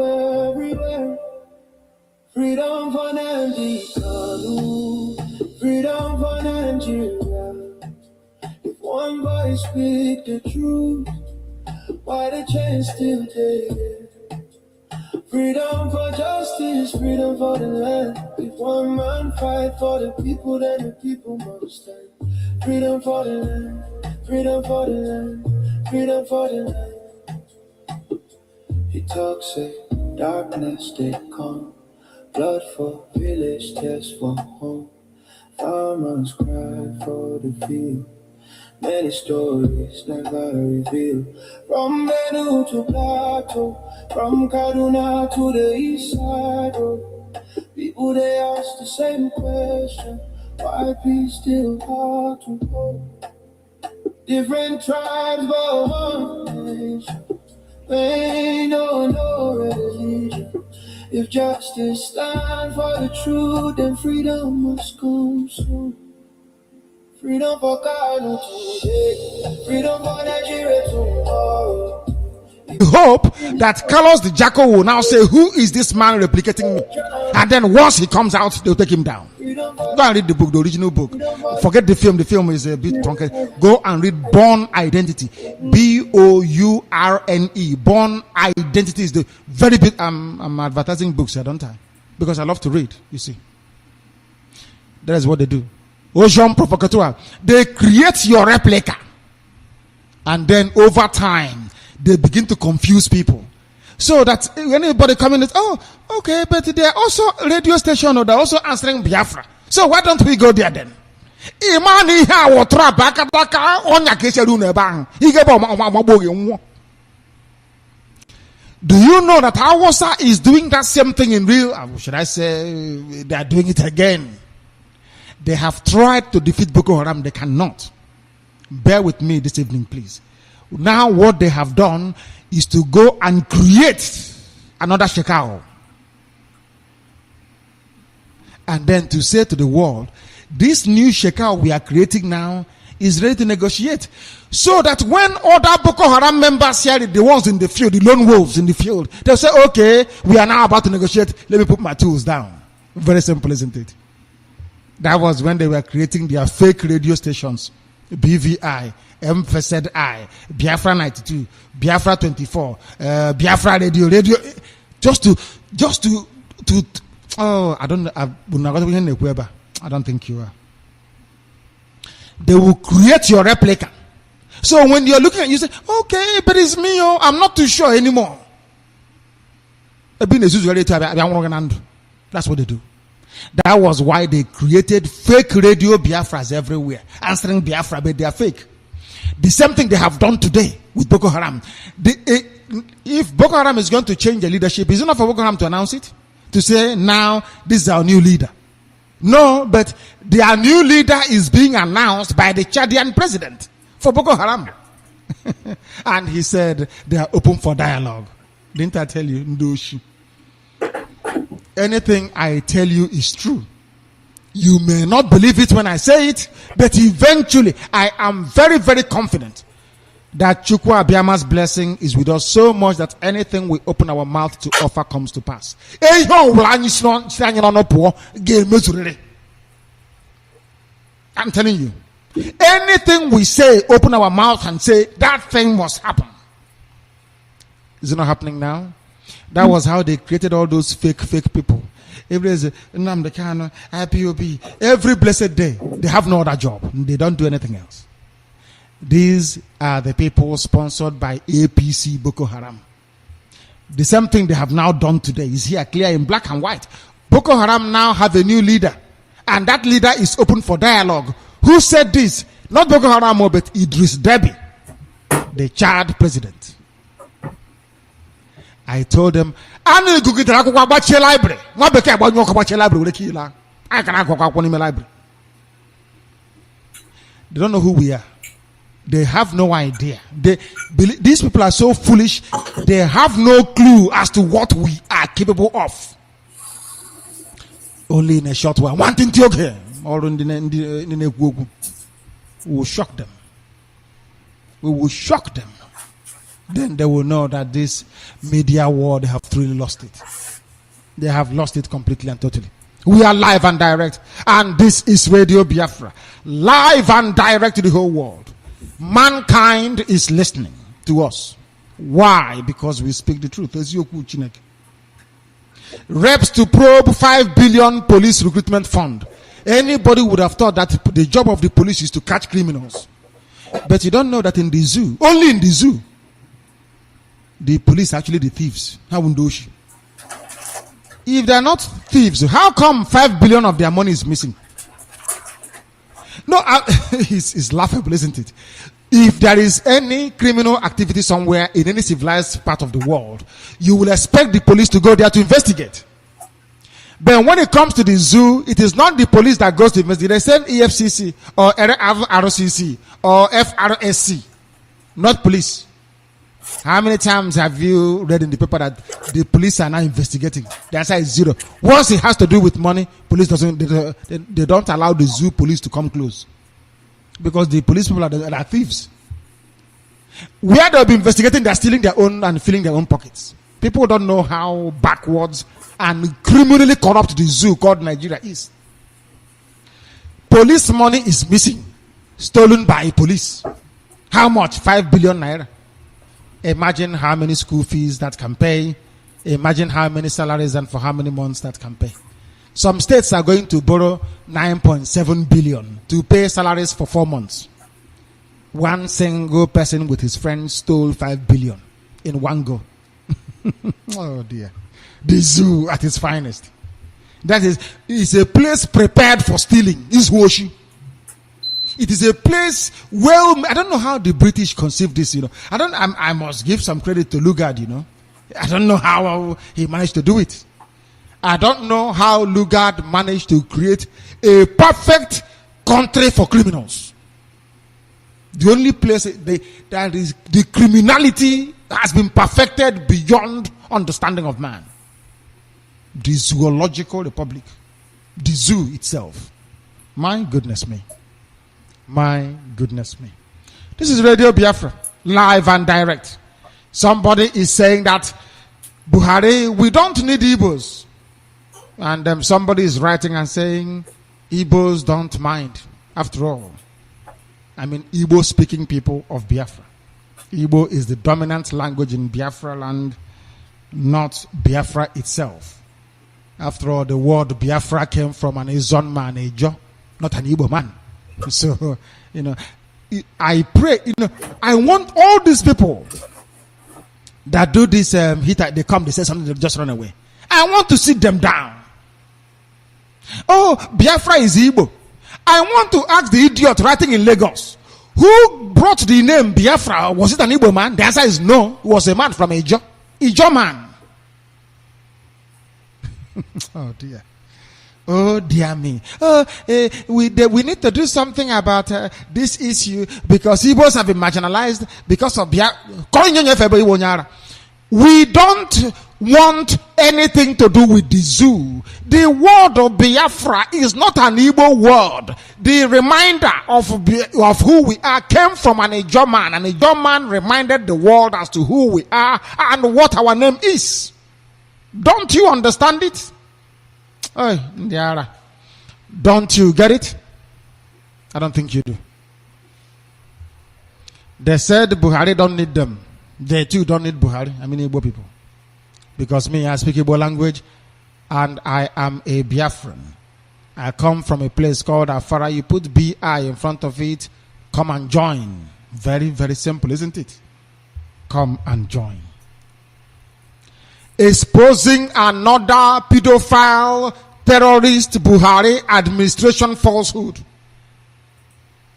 [SPEAKER 2] everywhere. Freedom for Nigeria, freedom for Nigeria. If one voice speak the truth, why the chains still there? Freedom for justice, freedom for the land. If one man fight for the people, then the people must stand. Freedom for the land, freedom for the land, freedom for the land. He talks, say, darkness they come. Blood for village, tears for home. Farmers cry for the field. Many stories never revealed. From Benue to Plateau, from Kaduna to the east side road. People they ask the same question, why peace still hard to hold? Different tribes but one nation, ain't no religion. If justice stands for the truth, then freedom must come soon. Freedom for Kano today, freedom for Nigeria tomorrow.
[SPEAKER 1] Hope that Carlos the Jackal will now say, who is this man replicating me? And then once he comes out, they'll take him down. Go and read the book, the original book. Forget the film. The film is a bit truncated. Go and read Born Identity. Bourne. Born Identity is the very big. I'm advertising books here, don't I? Because I love to read, you see. That is what they do. Ocean provocateur. They create your replica. And then over time, they begin to confuse people. So that anybody coming is, oh, okay, but they're also radio station or they're also answering Biafra. So why don't we go there then? Do you know that Hausa is doing that same thing in real? Should I say they are doing it again? They have tried to defeat Boko Haram. They cannot. Bear with me this evening, please. Now what they have done is to go and create another Shekau. And then to say to the world, this new Shekau we are creating now is ready to negotiate. So that when other Boko Haram members hear it, the ones in the field, the lone wolves in the field, they'll say, okay, we are now about to negotiate. Let me put my tools down. Very simple, isn't it? That was when they were creating their fake radio stations. BVI, MFSI, Biafra 92, Biafra 24, Biafra radio, just to, oh, I don't think you are. They will create your replica. So when you're looking at you say, okay, but it's me, oh, I'm not too sure anymore. That's what they do. That was why they created fake radio Biafras everywhere, answering Biafra, but they are fake. The same thing they have done today with Boko Haram. If Boko Haram is going to change the leadership, is it not for Boko Haram to announce it? To say, now, this is our new leader. No, but their new leader is being announced by the Chadian president for Boko Haram. And he said, they are open for dialogue. Didn't I tell you? Ndoshi. Anything I tell you is true. You may not believe it when I say it, but eventually I am very, very confident that Chukwu Abiyama's blessing is with us so much that anything we open our mouth to offer comes to pass. I'm telling you, anything we say, open our mouth and say, that thing must happen. Is it not happening now? That was how they created all those fake people. Every blessed day, they have no other job. They don't do anything else. These are the people sponsored by APC Boko Haram. The same thing they have now done today is here clear in black and white. Boko Haram now have a new leader, and that leader is open for dialogue. Who said this? Not Boko Haram, but Idris Deby, the Chad president. I told them, I go get a library. They don't know who we are. They have no idea. These people are so foolish. They have no clue as to what we are capable of. Only in a short while. One thing to okay. We will shock them. We will shock them. Then they will know that this media war, they have truly lost it. They have lost it completely and totally. We are live and direct, and this is Radio Biafra, live and direct to the whole world. Mankind is listening to us. Why? Because we speak the truth. Reps to probe 5 billion police recruitment fund. Anybody would have thought that the job of the police is to catch criminals. But you don't know that in the zoo, only in the zoo, the police are actually the thieves. If they are not thieves, how come 5 billion of their money is missing? No, it's laughable, isn't it? If there is any criminal activity somewhere in any civilized part of the world, you will expect the police to go there to investigate. But when it comes to the zoo, it is not the police that goes to investigate. They send EFCC or RCC or FRSC, not police. How many times have you read in the paper that the police are now investigating? The answer is zero. Once it has to do with money, police doesn't. They don't allow the zoo police to come close because the police people are thieves. Where they'll be investigating, they're stealing their own and filling their own pockets. People don't know how backwards and criminally corrupt the zoo called Nigeria is. Police money is missing, stolen by police. How much? 5 billion naira. Imagine how many school fees that can pay. Imagine how many salaries and for how many months that can pay. Some states are going to borrow 9.7 billion to pay salaries for 4 months. One single person with his friends stole 5 billion in one go. Oh dear. The zoo at its finest. That is a place prepared for stealing. Is Woshi. It is a place I don't know how the British conceived this, I must give some credit to Lugard, I don't know how he managed to do it. I don't know how Lugard managed to create a perfect country for criminals. The only place that is the criminality has been perfected beyond understanding of man. The zoological republic, the zoo itself. My goodness me. My goodness me. This is Radio Biafra, live and direct. Somebody is saying that Buhari, we don't need Igbos. And somebody is writing and saying Igbos don't mind. After all, I mean Igbo speaking people of Biafra. Igbo is the dominant language in Biafra land, not Biafra itself. After all, the word Biafra came from an Izon man, Ejo, not an Igbo man. So, I pray, I want all these people that do this they come, they say something, they just run away. I want to sit them down. Oh, Biafra is Igbo. I want to ask the idiot writing in Lagos, who brought the name Biafra? Was it an Igbo man? The answer is no. It was a man from Ijo. Ijo man. Oh dear. Oh dear me. We need to do something about this issue because Igbos have been marginalized because of Biafra. We don't want anything to do with the zoo. The word of Biafra is not an Igbo word. The reminder of who we are came from an Ijo man. An Ijo man reminded the world as to who we are and what our name is. Don't you understand it? Oh, Ndiara. Don't you get it? I don't think you do. They said Buhari don't need them. They too don't need Buhari. I mean Igbo people. Because me, I speak Igbo language and I am a Biafran. I come from a place called Afara. You put B-I in front of it. Come and join. Very, very simple, isn't it? Come and join. Exposing another pedophile terrorist Buhari administration falsehood.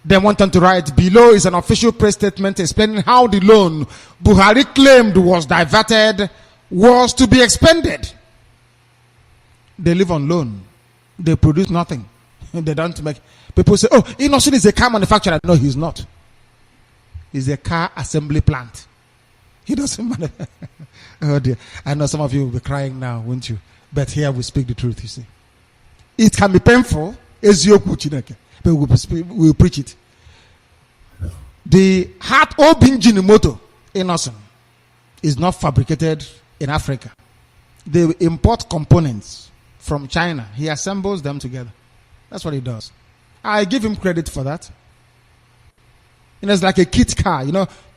[SPEAKER 1] They want them to write below is an official press statement explaining how the loan Buhari claimed was diverted was to be expended. They live on loan. They produce nothing. They don't make. People say, oh, Innocent is a car manufacturer. No, he's not. He's a car assembly plant. He doesn't matter. Oh dear. I know some of you will be crying now, won't you? But here we speak the truth, you see. It can be painful, but we'll preach it. The heart Obinjini motor, Innocent, is not fabricated in Africa. They import components from China. He assembles them together. That's what he does. I give him credit for that. It's like a kit car,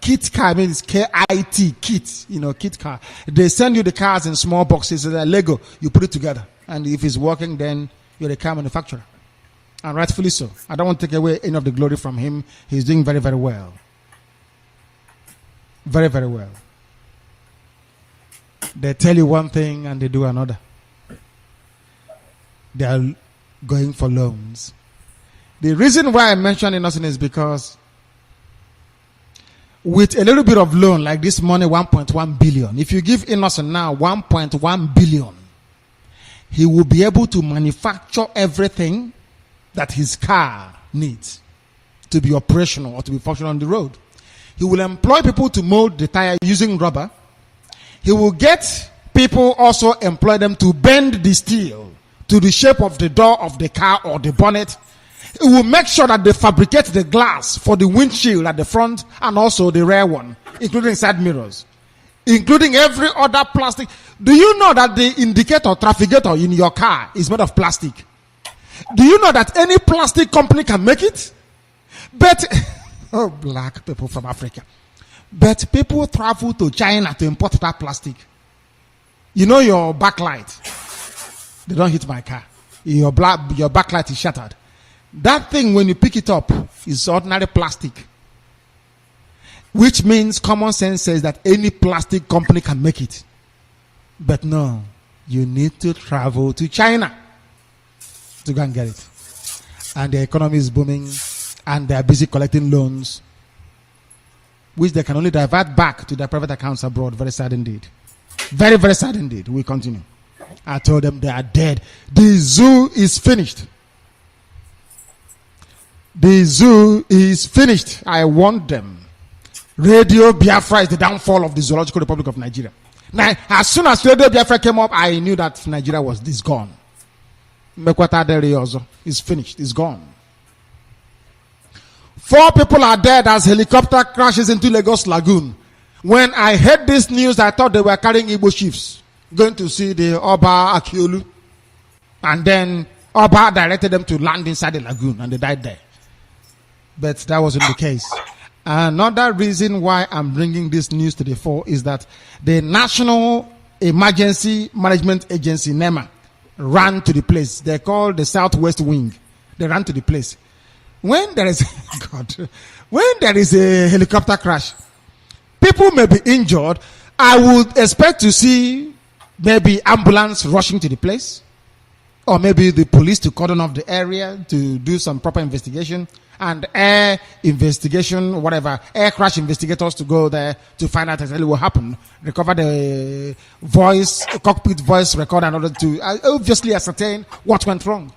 [SPEAKER 1] Kit car means K-I-T, kit, kit car. They send you the cars in small boxes, like Lego. You put it together. And if it's working, then you're a car manufacturer. And rightfully so. I don't want to take away any of the glory from him. He's doing very, very well. Very, very well. They tell you one thing and they do another. They are going for loans. The reason why I mention Innocent is because with a little bit of loan, like this money, 1.1 billion, if you give Innocent now 1.1 billion, he will be able to manufacture everything that his car needs to be operational or to be functional on the road. He will employ people to mold the tire using rubber. He will get people, also employ them to bend the steel to the shape of the door of the car or the bonnet. He will make sure that they fabricate the glass for the windshield at the front and also the rear one, including side mirrors, including every other plastic. Do you know that the indicator, trafficator in your car is made of plastic? Do you know that any plastic company can make it? But, oh, black people from Africa. But people travel to China to import that plastic. You know your backlight. They don't hit my car. Your backlight is shattered. That thing, when you pick it up, is ordinary plastic. Which means common sense says that any plastic company can make it. But no, you need to travel to China to go and get it. And the economy is booming, and they are busy collecting loans, which they can only divert back to their private accounts abroad. Very sad indeed. Very, very sad indeed. We continue. I told them they are dead. The zoo is finished. The zoo is finished. I warned them. Radio Biafra is the downfall of the Zoological Republic of Nigeria. Now, as soon as Radio Biafra came up, I knew that Nigeria was gone. It's finished. It's gone. 4 people are dead as helicopter crashes into Lagos Lagoon. When I heard this news, I thought they were carrying Igbo chiefs going to see the Oba Akiolu. And then Oba directed them to land inside the lagoon, and they died there. But that wasn't the case. Another reason why I'm bringing this news to the fore is that the National Emergency Management Agency, NEMA, ran to the place. They're called the Southwest Wing. They ran to the place. When there is when there is a helicopter crash, people may be injured. I would expect to see maybe ambulance rushing to the place, or maybe the police to cordon off the area to do some proper investigation, and air investigation, whatever, air crash investigators to go there to find out exactly what happened, recover the voice, cockpit voice recorder in order to obviously ascertain what went wrong.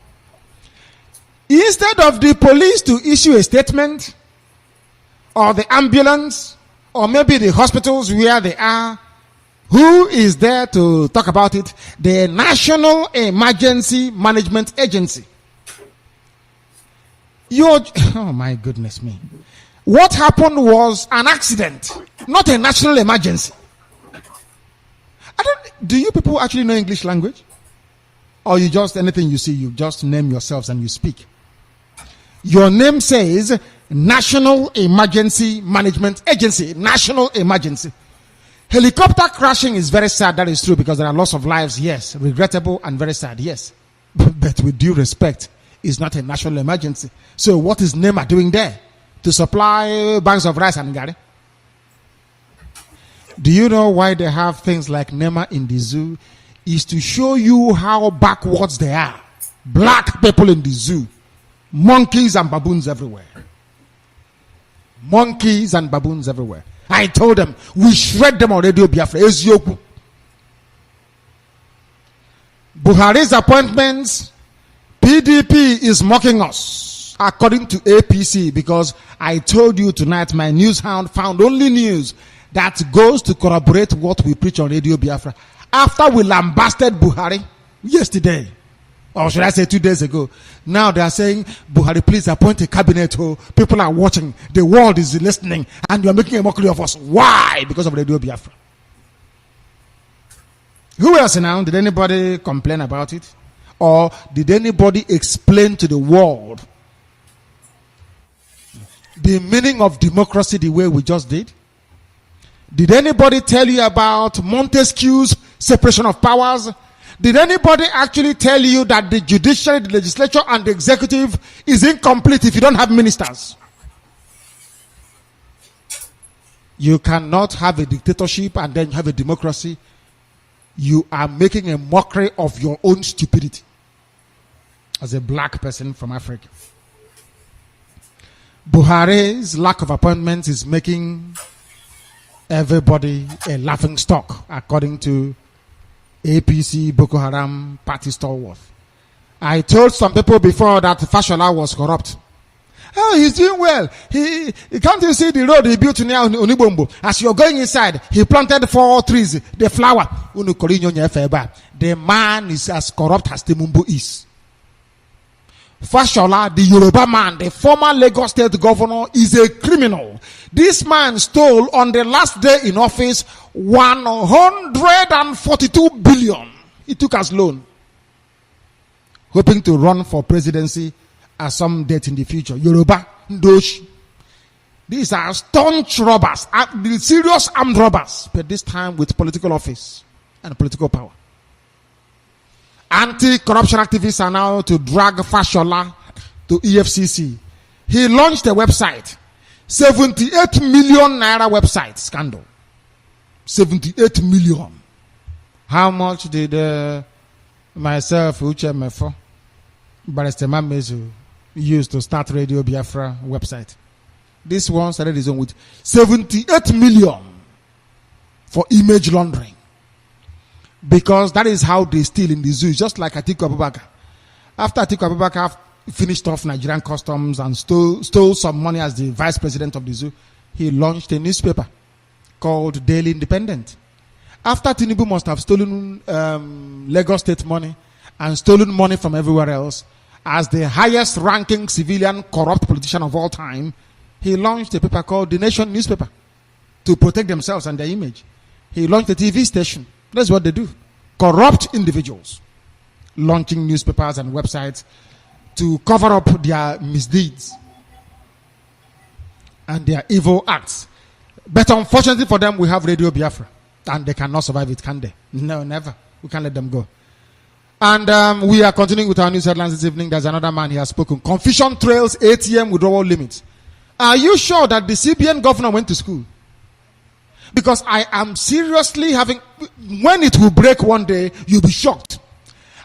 [SPEAKER 1] Instead of the police to issue a statement, or the ambulance, or maybe the hospitals where they are, who is there to talk about it? The National Emergency Management Agency. Oh my goodness me. What happened was an accident, not a national emergency. Do you people actually know English language? Or you just, anything you see, you just name yourselves and you speak? Your name says National Emergency Management Agency. National Emergency. Helicopter crashing is very sad, that is true, because there are loss of lives, yes. Regrettable and very sad, yes. But with due respect, it's not a national emergency. So what is NEMA doing there? To supply bags of rice and gari? Do you know why they have things like NEMA in the zoo? Is to show you how backwards they are. Black people in the zoo. Monkeys and baboons everywhere. Monkeys and baboons everywhere. I told them, we shred them on Radio Biafra. Ezioku. Buhari's appointments, PDP is mocking us, according to APC, because I told you tonight my news hound found only news that goes to corroborate what we preach on Radio Biafra. After we lambasted Buhari yesterday, or should I say 2 days ago, now they are saying, Buhari, please appoint a cabinet. Oh, people are watching, the world is listening, and you are making a mockery of us. Why? Because of Radio Biafra. Who else now? Did anybody complain about it? Or did anybody explain to the world the meaning of democracy the way we just did? Did anybody tell you about Montesquieu's separation of powers? Did anybody actually tell you that the judiciary, the legislature, and the executive is incomplete if you don't have ministers? You cannot have a dictatorship and then have a democracy. You are making a mockery of your own stupidity as a black person from Africa. Buhari's lack of appointments is making everybody a laughing stock, according to APC Boko Haram party stalwart. I told some people before that Fashola was corrupt. Oh, he's doing well. He can't you see the road he built near Unibombo? As you're going inside, he planted 4 trees. The flower. The man is as corrupt as Timumbo is. Fashola, the Yoruba man, the former Lagos State governor, is a criminal. This man stole on the last day in office 142 billion. He took as loan, hoping to run for presidency at some date in the future. Yoruba, Ndoshi. These are staunch robbers, serious armed robbers, but this time with political office and political power. Anti-corruption activists are now to drag Fashola to EFCC. He launched a website, 78 million naira website scandal. 78 million. How much did myself, Uche Mefo, Barrister Mamezu, use to start Radio Biafra website? This one started his own with 78 million for image laundering. Because that is how they steal in the zoo, just like Atiku Abubakar. After Atiku Abubakar finished off Nigerian customs and stole some money as the vice president of the zoo, he launched a newspaper called Daily Independent. After Tinubu must have stolen Lagos State money and stolen money from everywhere else, as the highest ranking civilian corrupt politician of all time, he launched a paper called The Nation newspaper to protect themselves and their image. He launched a TV station. That's what they do. Corrupt individuals launching newspapers and websites to cover up their misdeeds and their evil acts. But unfortunately for them, we have Radio Biafra. And they cannot survive it, can they? No, never. We can't let them go. And we are continuing with our news headlines this evening. There's another man, he has spoken. Confusion trails ATM withdrawal limits. Are you sure that the CBN governor went to school? Because I am seriously when it will break one day, you'll be shocked.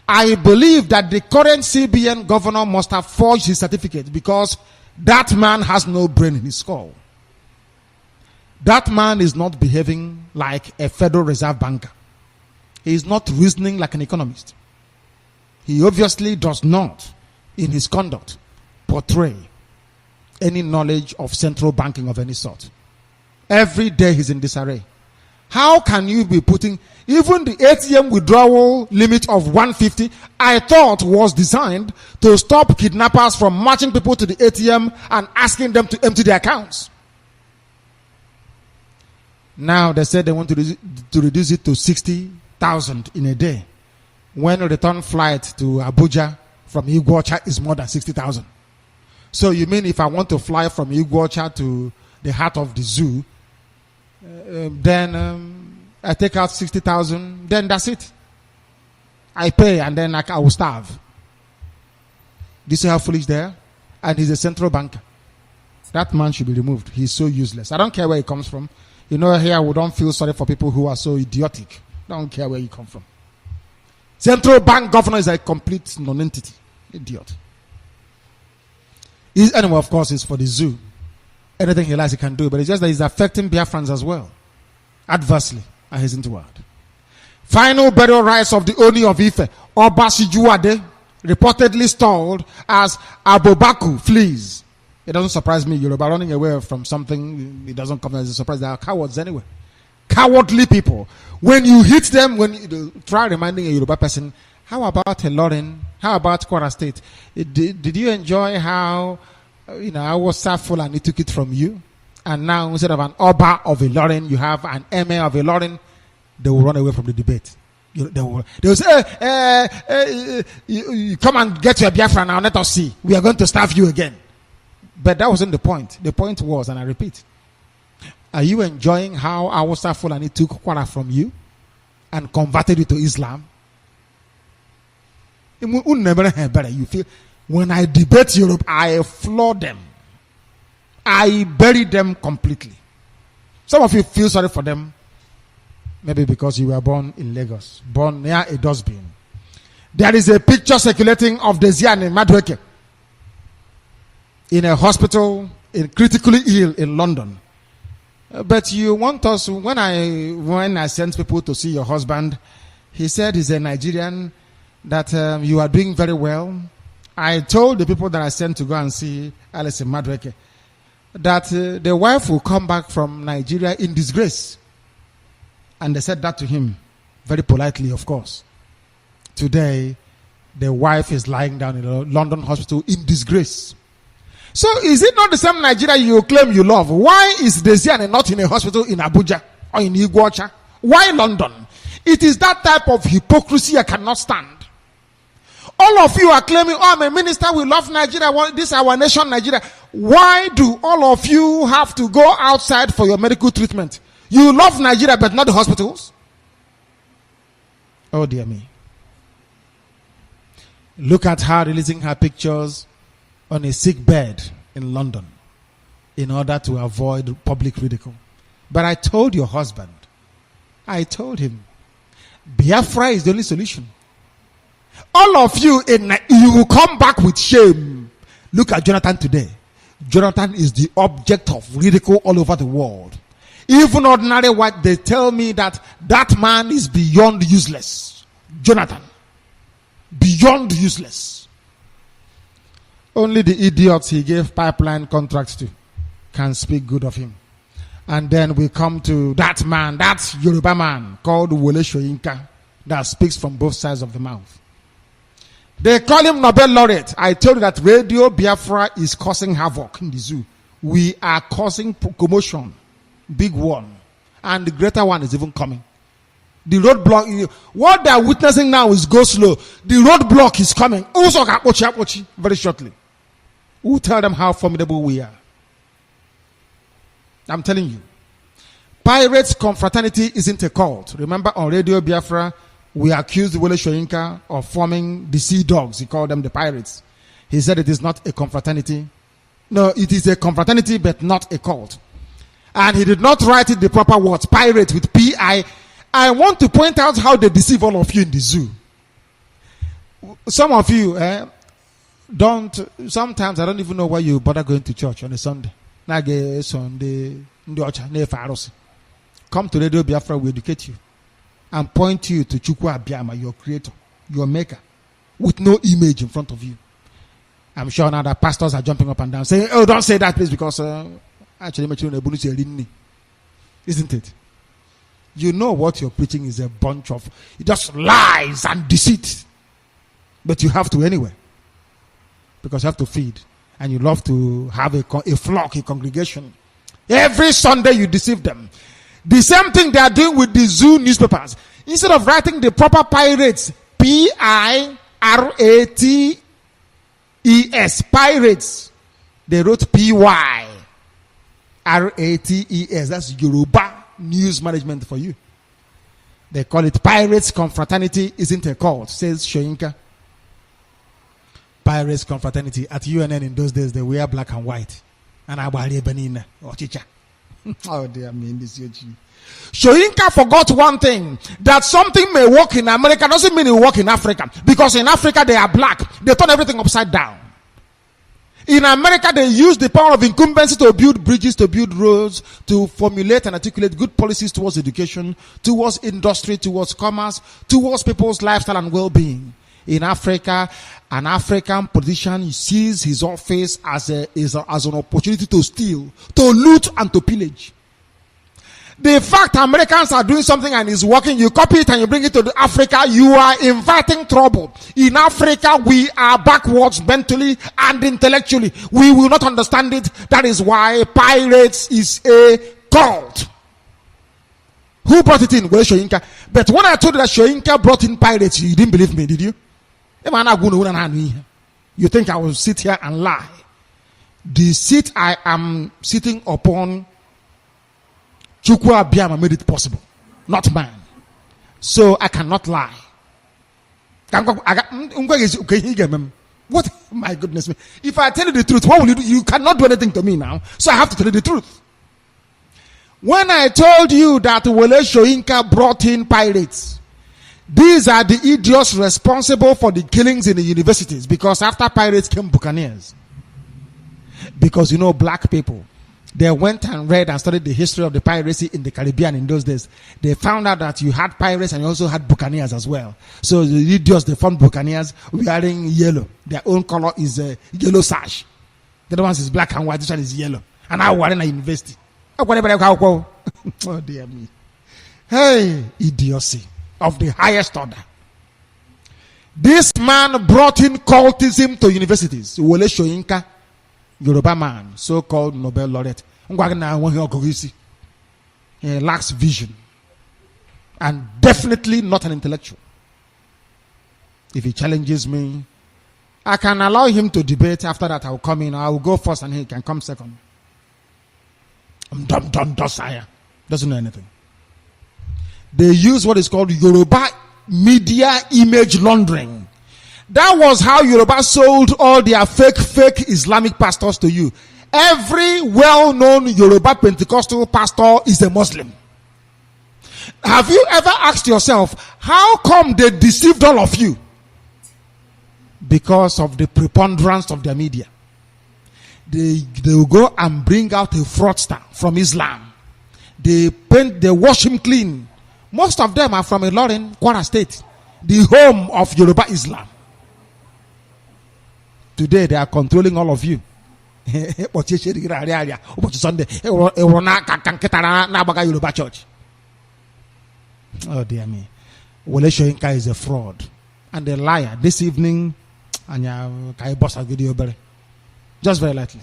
[SPEAKER 1] I believe that the current CBN governor must have forged his certificate because that man has no brain in his skull. That man is not behaving like a Federal Reserve banker. He is not reasoning like an economist. He obviously does not, in his conduct, portray any knowledge of central banking of any sort. Every day he's in disarray. How can you be putting even the ATM withdrawal limit of 150, I thought was designed to stop kidnappers from marching people to the ATM and asking them to empty their accounts. Now they said they want to reduce it to 60,000 in a day, when a return flight to Abuja from Iguacha is more than 60,000. So you mean if I want to fly from Iguacha to the heart of the zoo, then I take out 60,000, then that's it. I pay and then I will starve. Do you see how foolish they are? And he's a central banker. That man should be removed. He's so useless. I don't care where he comes from. You know, here we don't feel sorry for people who are so idiotic. Don't care where you come from. Central bank governor is a complete non-entity. Idiot. Anyway, of course, it's for the zoo. Anything he likes, he can do. But it's just that he's affecting Biafrans as well. Adversely. I hasten to add. Final burial rites of the Oni of Ife, Oba Sijuade, reportedly stalled as Abobaku flees. It doesn't surprise me. Yoruba running away from something, it doesn't come as a surprise. They are cowards anyway. Cowardly people. When you hit them, when you try reminding a Yoruba person, how about Ilorin? How about Kwara State? Did you enjoy how, I was Saful and he took it from you? And now instead of an Oba of Ilorin, you have an Emir of Ilorin. They will run away from the debate. They will say, you come and get your Biafra now, let us see. We are going to starve you again. But that wasn't the point. The point was, and I repeat, are you enjoying how Awusa Fulani took Kwara from you and converted it to Islam? You feel, when I debate Europe, I floor them. I bury them completely. Some of you feel sorry for them, maybe because you were born in Lagos, born near a dustbin. There is a picture circulating of Desiane Madweke in a hospital, critically ill in London. But you want us, when I sent people to see your husband, he said he's a Nigerian, that you are doing very well. I told the people that I sent to go and see Alice in Madweke that the wife will come back from Nigeria in disgrace. And they said that to him, very politely, of course. Today, the wife is lying down in a London hospital in disgrace. So is it not the same Nigeria you claim you love? Why is Desiane not in a hospital in Abuja or in Iguacha? Why London? It is that type of hypocrisy I cannot stand. All of you are claiming, oh, I'm a minister, we love Nigeria, this is our nation, Nigeria. Why do all of you have to go outside for your medical treatment? You love Nigeria, but not the hospitals? Oh, dear me. Look at her releasing her pictures on a sick bed in London in order to avoid public ridicule. But I told your husband, I told him, Biafra is the only solution. All of you, you will come back with shame. Look at Jonathan today. Jonathan is the object of ridicule all over the world. Even ordinary white, they tell me that that man is beyond useless. Jonathan. Beyond useless. Only the idiots he gave pipeline contracts to can speak good of him. And then we come to that man, that Yoruba man called Wole Soyinka that speaks from both sides of the mouth. They call him Nobel laureate. I told you that Radio Biafra is causing havoc in the zoo. We are causing commotion. Big one. And the greater one is even coming. The roadblock, what they are witnessing now is go slow. The roadblock is coming. Also, very shortly. We'll tell them how formidable we are. I'm telling you. Pirates confraternity isn't a cult. Remember on Radio Biafra, we accused Wole Soyinka of forming the sea dogs. He called them the pirates. He said it is not a confraternity. No, it is a confraternity, but not a cult. And he did not write it the proper words. Pirate with P-I. I want to point out how they deceive all of you in the zoo. Some of you sometimes I don't even know why you bother going to church on a Sunday. Come to Radio Biafra, we educate you and point you to Chukwu Abiyama, your creator, your maker, with no image in front of you. I'm sure now that pastors are jumping up and down saying, oh, don't say that please, because actually, isn't it? You know what you're preaching is a bunch of just lies and deceit. But you have to anyway. Because you have to feed. And you love to have a flock, a congregation. Every Sunday you deceive them. The same thing they are doing with the zoo newspapers. Instead of writing the proper pirates, P-I-R-A-T-E-S, pirates, they wrote P-Y-R-A-T-E-S. That's Yoruba news management for you. They call it Pirates Confraternity isn't a cult, says Soyinka. Pirates Confraternity at UNN in those days they wear black and white. And Abali Benina or Chicha. Oh dear me, in this UG. Soyinka forgot one thing, that something may work in America doesn't mean it will work in Africa. Because in Africa they are black. They turn everything upside down. In America, they use the power of incumbency to build bridges, to build roads, to formulate and articulate good policies towards education, towards industry, towards commerce, towards people's lifestyle and well-being. In Africa, an African politician sees his office as an opportunity to steal, to loot, and to pillage. The fact Americans are doing something and it's working, you copy it and you bring it to Africa, you are inviting trouble. In Africa, we are backwards mentally and intellectually. We will not understand it. That is why pirates is a cult. Who brought it in? Well, Soyinka. But when I told you that Soyinka brought in pirates, you didn't believe me, did you? You think I will sit here and lie? The seat I am sitting upon, Chukwu Abiyama made it possible, not man. So I cannot lie. What? My goodness me. If I tell you the truth, what will you do? You cannot do anything to me now. So I have to tell you the truth. When I told you that Wole Soyinka brought in pirates, these are the idiots responsible for the killings in the universities, because after pirates came buccaneers. Because black people, They went and read and studied the history of the piracy in the Caribbean in those days. They found out that you had pirates and you also had buccaneers as well. So the idiots, they found buccaneers wearing yellow. Their own color is a yellow sash. The other one is black and white. This one is yellow. And I was in a university. Oh dear me. Hey, idiocy of the highest order. This man brought in cultism to universities. Wole Soyinka, Yoruba man, so-called Nobel laureate. He lacks vision. And definitely not an intellectual. If he challenges me, I can allow him to debate. After that, I will come in. I will go first and he can come second. I'm dumb, doesn't know anything. They use what is called Yoruba media image laundering. That was how Yoruba sold all their fake Islamic pastors to you. Every well-known Yoruba Pentecostal pastor is a Muslim. Have you ever asked yourself, how come they deceived all of you? Because of the preponderance of their media. They will go and bring out a fraudster from Islam. They wash him clean. Most of them are from Ilorin, Kwara State, the home of Yoruba Islam. Today they are controlling all of you. Yoruba Church. Oh dear me. Wole Soyinka is a fraud and a liar. This evening, just very lightly.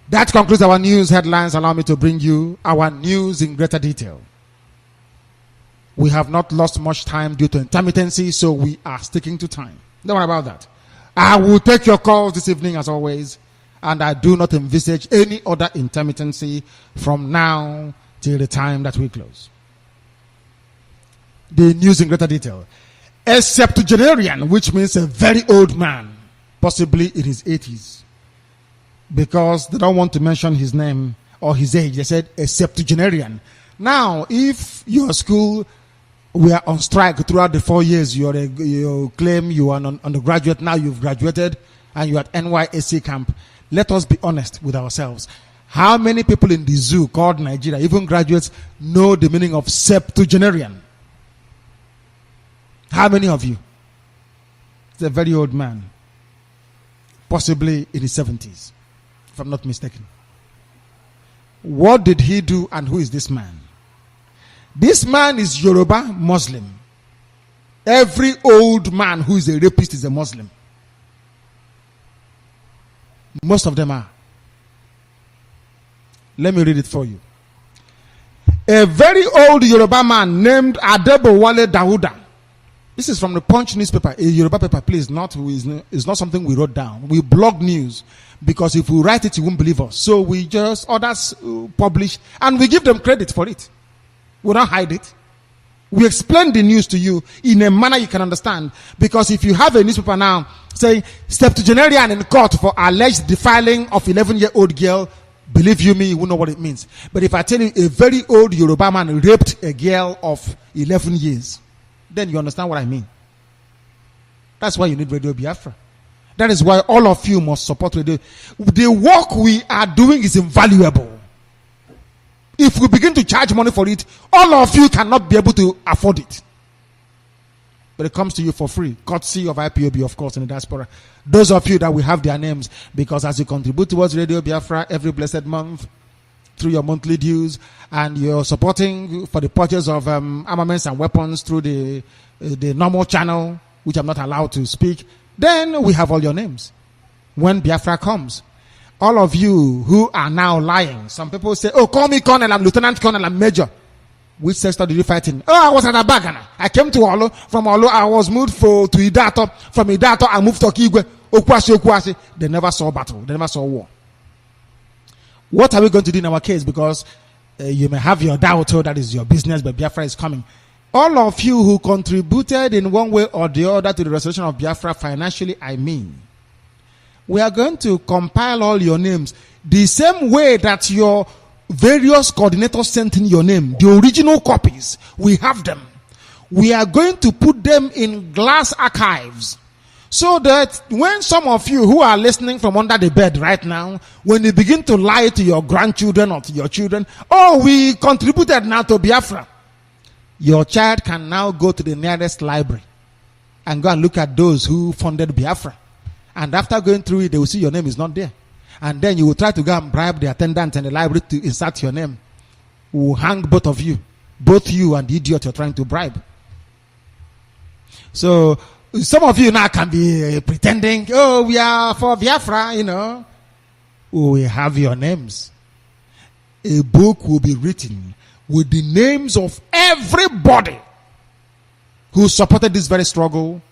[SPEAKER 1] That concludes our news headlines. Allow me to bring you our news in greater detail. We have not lost much time due to intermittency, so we are sticking to time. Don't worry about that. I will take your calls this evening as always, and I do not envisage any other intermittency from now till the time that we close. The news in greater detail. A septuagenarian, which means a very old man, possibly in his 80s, because they don't want to mention his name or his age. They said a septuagenarian. Now, if your school were on strike throughout the 4 years, you claim you are an undergraduate, now you've graduated and you're at NYSC camp, let us be honest with ourselves. How many people in the zoo called Nigeria, even graduates, know the meaning of septuagenarian? How many of you? It's a very old man, possibly in his 70s, if I'm not mistaken. What did he do and who is this man? This man is Yoruba Muslim. Every old man who is a rapist is a Muslim. Most of them are. Let me read it for you. A very old Yoruba man named Adebowale Dawuda. This is from the Punch newspaper, a Yoruba paper, please. It's not something we wrote down. We blog news because if we write it, you won't believe us. So we just others publish and we give them credit for it. We don't hide it. We explain the news to you in a manner you can understand. Because if you have a newspaper now saying septuagenarian in court for alleged defiling of 11-year-old girl, believe you me, you won't know what it means. But if I tell you a very old Yoruba man raped a girl of 11 years, then you understand what I mean. That's why you need Radio Biafra. That is why all of you must support Radio. The work we are doing is invaluable. If we begin to charge money for it, all of you cannot be able to afford it. But it comes to you for free, courtesy of IPOB, of course, in the diaspora. Those of you that we have their names, because as you contribute towards Radio Biafra every blessed month, through your monthly dues, and you're supporting for the purchase of armaments and weapons through the normal channel, which I'm not allowed to speak, then we have all your names. When Biafra comes, all of you who are now lying, some people say, oh, call me Colonel, I'm Lieutenant Colonel, I'm Major. Which sector did you fight in? Oh, I was at Abagana. I came to Olo. From Olo, I was moved to Idato. From Idato, I moved to Kigwe. Okwasi. They never saw battle. They never saw war. What are we going to do in our case? Because you may have your doubt, that is your business, but Biafra is coming. All of you who contributed in one way or the other to the restoration of Biafra financially, I mean, we are going to compile all your names the same way that your various coordinators sent in your name, the original copies. We have them. We are going to put them in glass archives So that when some of you who are listening from under the bed right now, when you begin to lie to your grandchildren or to your children, oh, we contributed now to Biafra. Your child can now go to the nearest library and go and look at those who funded Biafra. And after going through it, they will see your name is not there. And then you will try to go and bribe the attendant in the library to insert your name. We will hang both of you. Both you and the idiot you're trying to bribe. So, some of you now can be pretending, oh, we are for Biafra, you know. We have your names. A book will be written with the names of everybody who supported this very struggle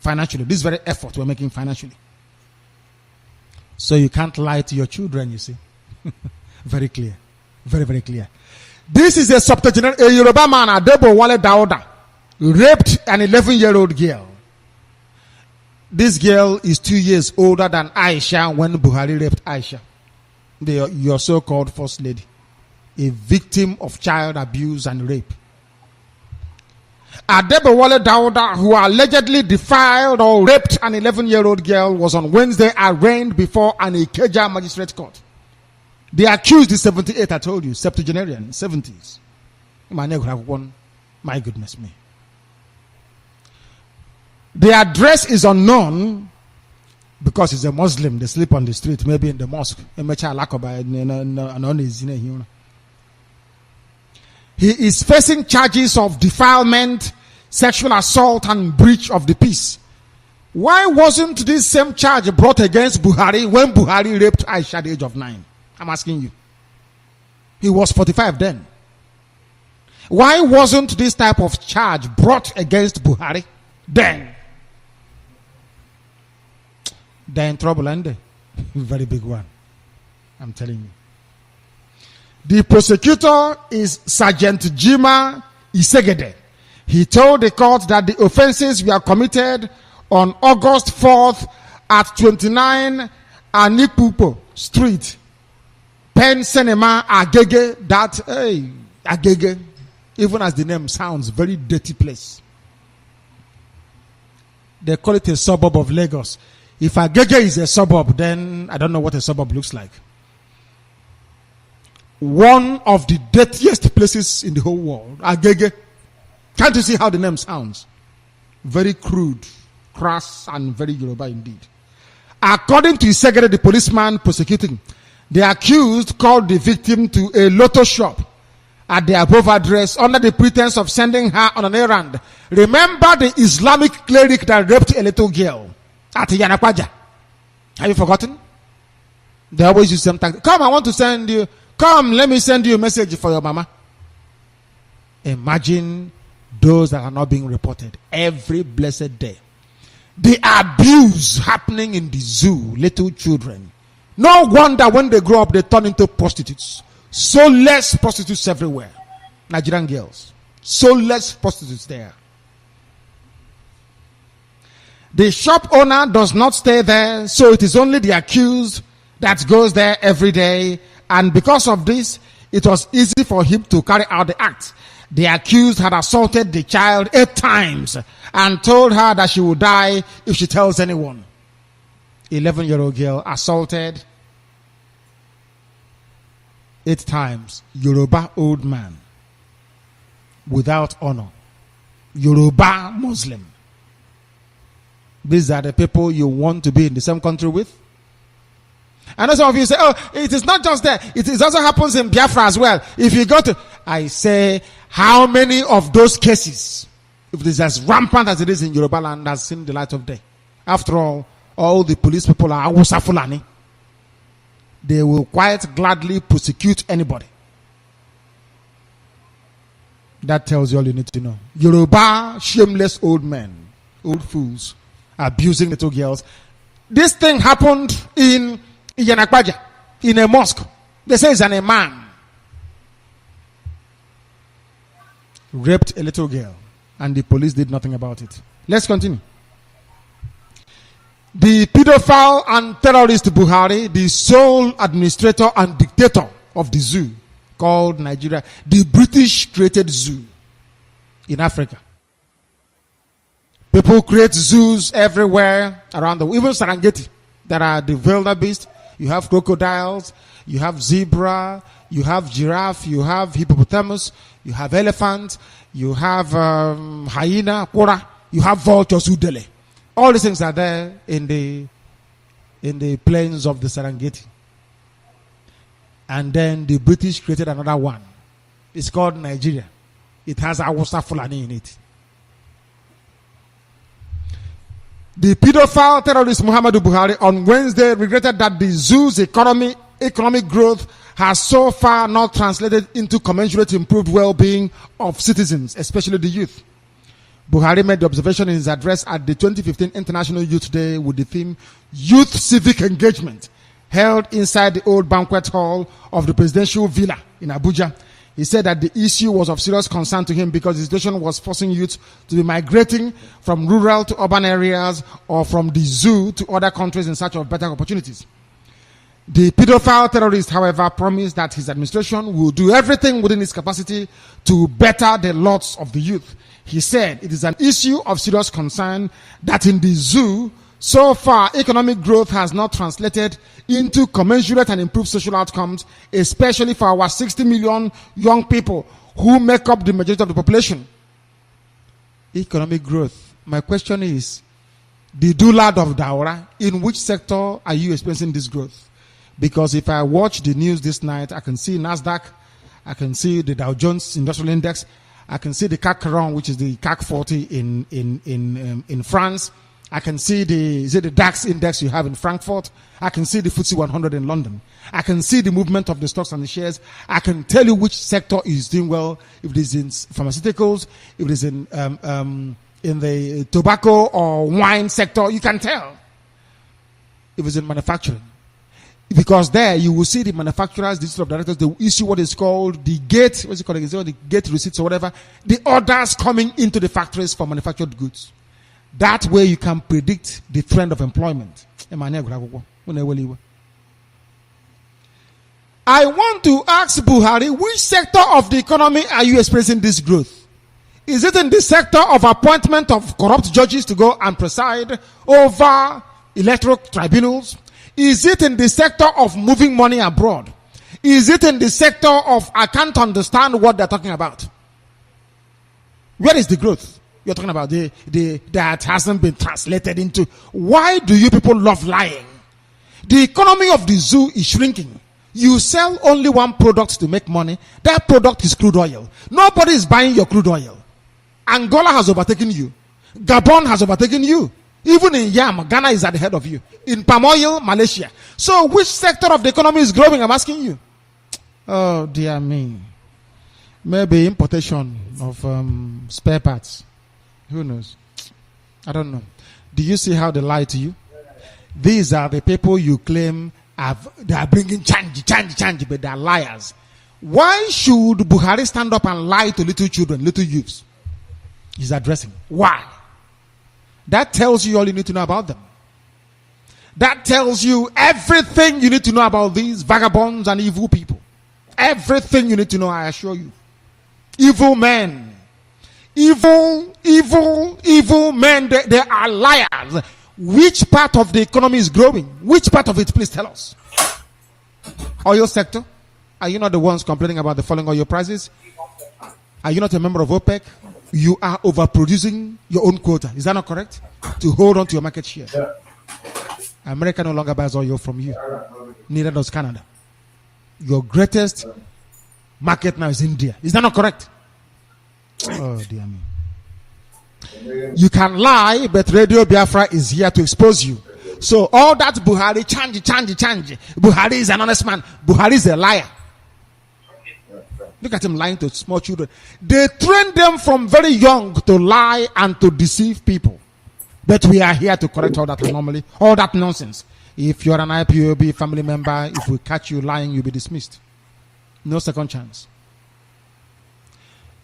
[SPEAKER 1] financially, this very effort we're making financially. So you can't lie to your children, you see. Very clear. Very, very clear. This is a septuagenarian, a Yoruba man, Adebo Wale Dauda, raped an 11-year-old girl. This girl is 2 years older than Aisha when Buhari raped Aisha, your so-called first lady, a victim of child abuse and rape. Adebowale Dauda, who allegedly defiled or raped an 11-year-old girl, was on Wednesday arraigned before an Ikeja magistrate court. The accused is 78, I told you, septuagenarian, 70s. My goodness me. The address is unknown because he's a Muslim. They sleep on the street, maybe in the mosque. He is facing charges of defilement, sexual assault, and breach of the peace. Why wasn't this same charge brought against Buhari when Buhari raped Aisha at the age of 9? I'm asking you. He was 45 then. Why wasn't this type of charge brought against Buhari then? They're in trouble, aren't they? Very big one. I'm telling you. The prosecutor is Sergeant Jima Isegede. He told the court that the offenses were committed on August 4th at 29 Anipupo Street, Pen Cinema, Agege. Agege, even as the name sounds, very dirty place. They call it a suburb of Lagos. If Agege is a suburb, then I don't know what a suburb looks like. One of the dirtiest places in the whole world. Agege. Can't you see how the name sounds? Very crude, crass, and very Yoruba indeed. According to Isegede, the policeman prosecuting, the accused called the victim to a lotto shop at the above address under the pretense of sending her on an errand. Remember the Islamic cleric that raped a little girl at Yanakwaja? Have you forgotten? They always use some tactics. Come, I want to send you. Come, let me send you a message for your mama. Imagine those that are not being reported every blessed day. The abuse happening in the zoo, little children. No wonder when they grow up, they turn into prostitutes. So less prostitutes everywhere. Nigerian girls. So less prostitutes there. The shop owner does not stay there, so it is only the accused that goes there every day. And because of this, it was easy for him to carry out the act. The accused had assaulted the child 8 times and told her that she would die if she tells anyone. 11-year-old girl assaulted 8 times. Yoruba old man without honor. Yoruba Muslim. These are the people you want to be in the same country with. And some of you say, oh, it is not just there. It also happens in Biafra as well. If you go to, I say, how many of those cases, if it is as rampant as it is in Yoruba land, has seen the light of day? After all the police people are Awusa Fulani. They will quite gladly prosecute anybody. That tells you all you need to know. Yoruba, shameless old men, old fools, abusing little girls. This thing happened in Yanakbaja, in a mosque. They say it's an imam. Raped a little girl, and the police did nothing about it. Let's continue. The pedophile and terrorist Buhari, the sole administrator and dictator of the zoo called Nigeria, the British created zoo in Africa, People create zoos everywhere around the world. Even Serengeti, there are the wildebeest. You have crocodiles, you have zebra, you have giraffe, you have hippopotamus, you have elephant, you have hyena, kura, you have vultures, udele. All these things are there in the plains of the Serengeti. And then the British created another one. It's called Nigeria. It has Hausa Fulani in it. The pedophile terrorist Muhammadu Buhari on Wednesday regretted that the zoo's economic growth has so far not translated into commensurate improved well-being of citizens, especially the youth. Buhari made the observation in his address at the 2015 International Youth Day with the theme Youth Civic Engagement, held inside the old banquet hall of the presidential villa in Abuja. He said that the issue was of serious concern to him because the situation was forcing youth to be migrating from rural to urban areas or from the zoo to other countries in search of better opportunities. The pedophile terrorist, however, promised that his administration will do everything within its capacity to better the lots of the youth. He said it is an issue of serious concern that in the zoo, so far, economic growth has not translated into commensurate and improved social outcomes, especially for our 60 million young people who make up the majority of the population. Economic growth. My question is, the Dulad of Daura, in which sector are you experiencing this growth? Because if I watch the news this night, I can see NASDAQ, I can see the Dow Jones Industrial Index, I can see the CAC 40, which is the CAC 40 in France. I can see the DAX index you have in Frankfurt. I can see the FTSE 100 in London. I can see the movement of the stocks and the shares. I can tell you which sector is doing well. If it is in pharmaceuticals, if it is in the tobacco or wine sector, you can tell. If it's in manufacturing, because there you will see the manufacturers, the district of directors, they issue what is called the gate. What's it called? The gate receipts or whatever. The orders coming into the factories for manufactured goods. That way you can predict the trend of employment. I want to ask Buhari, which sector of the economy are you experiencing this growth? Is it in the sector of appointment of corrupt judges to go and preside over electoral tribunals? Is it in the sector of moving money abroad? Is it in the sector of I can't understand what they're talking about? Where is the growth you're talking about? That hasn't been translated into. Why do you people love lying? The economy of the zoo is shrinking. You sell only one product to make money. That product is crude oil. Nobody is buying your crude oil. Angola has overtaken you. Gabon has overtaken you. Even in yam, Ghana is at the head of you. In palm oil, Malaysia. So which sector of the economy is growing? I'm asking you. Oh, dear me. Maybe importation of spare parts. Who knows? I don't know. Do you see how they lie to you? These are the people you claim they are bringing change, but they are liars. Why should Buhari stand up and lie to little children, little youths? He's addressing. Why? That tells you all you need to know about them. That tells you everything you need to know about these vagabonds and evil people. Everything you need to know, I assure you. Evil men. Evil men. They are liars. Which part of the economy is growing? Which part of it? Please tell us. Oil sector. Are you not the ones complaining about the falling oil prices? Are you not a member of OPEC? You are overproducing your own quota. Is that not correct? To hold on to your market share. Yeah. America no longer buys oil from you. Neither does Canada. Your greatest market now is India. Is that not correct? Oh, dear me. You can lie, but Radio Biafra is here to expose you. So all that Buhari, change. Buhari is an honest man. Buhari is a liar. Look at him lying to small children. They train them from very young to lie and to deceive people. But we are here to correct all that anomaly, all that nonsense. If you're an IPOB family member, if we catch you lying, you'll be dismissed. No second chance.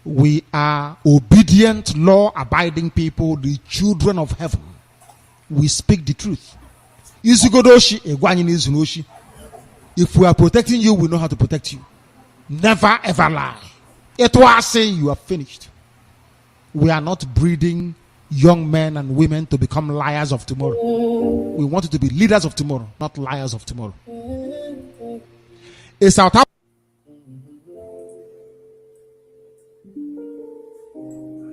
[SPEAKER 1] We are obedient, law-abiding people, the children of heaven. We speak the truth. If we are protecting you, we know how to protect you. Never ever lie. It was saying you are finished. We are not breeding young men and women to become liars of tomorrow. We want you to be leaders of tomorrow, not liars of tomorrow. A South Africa.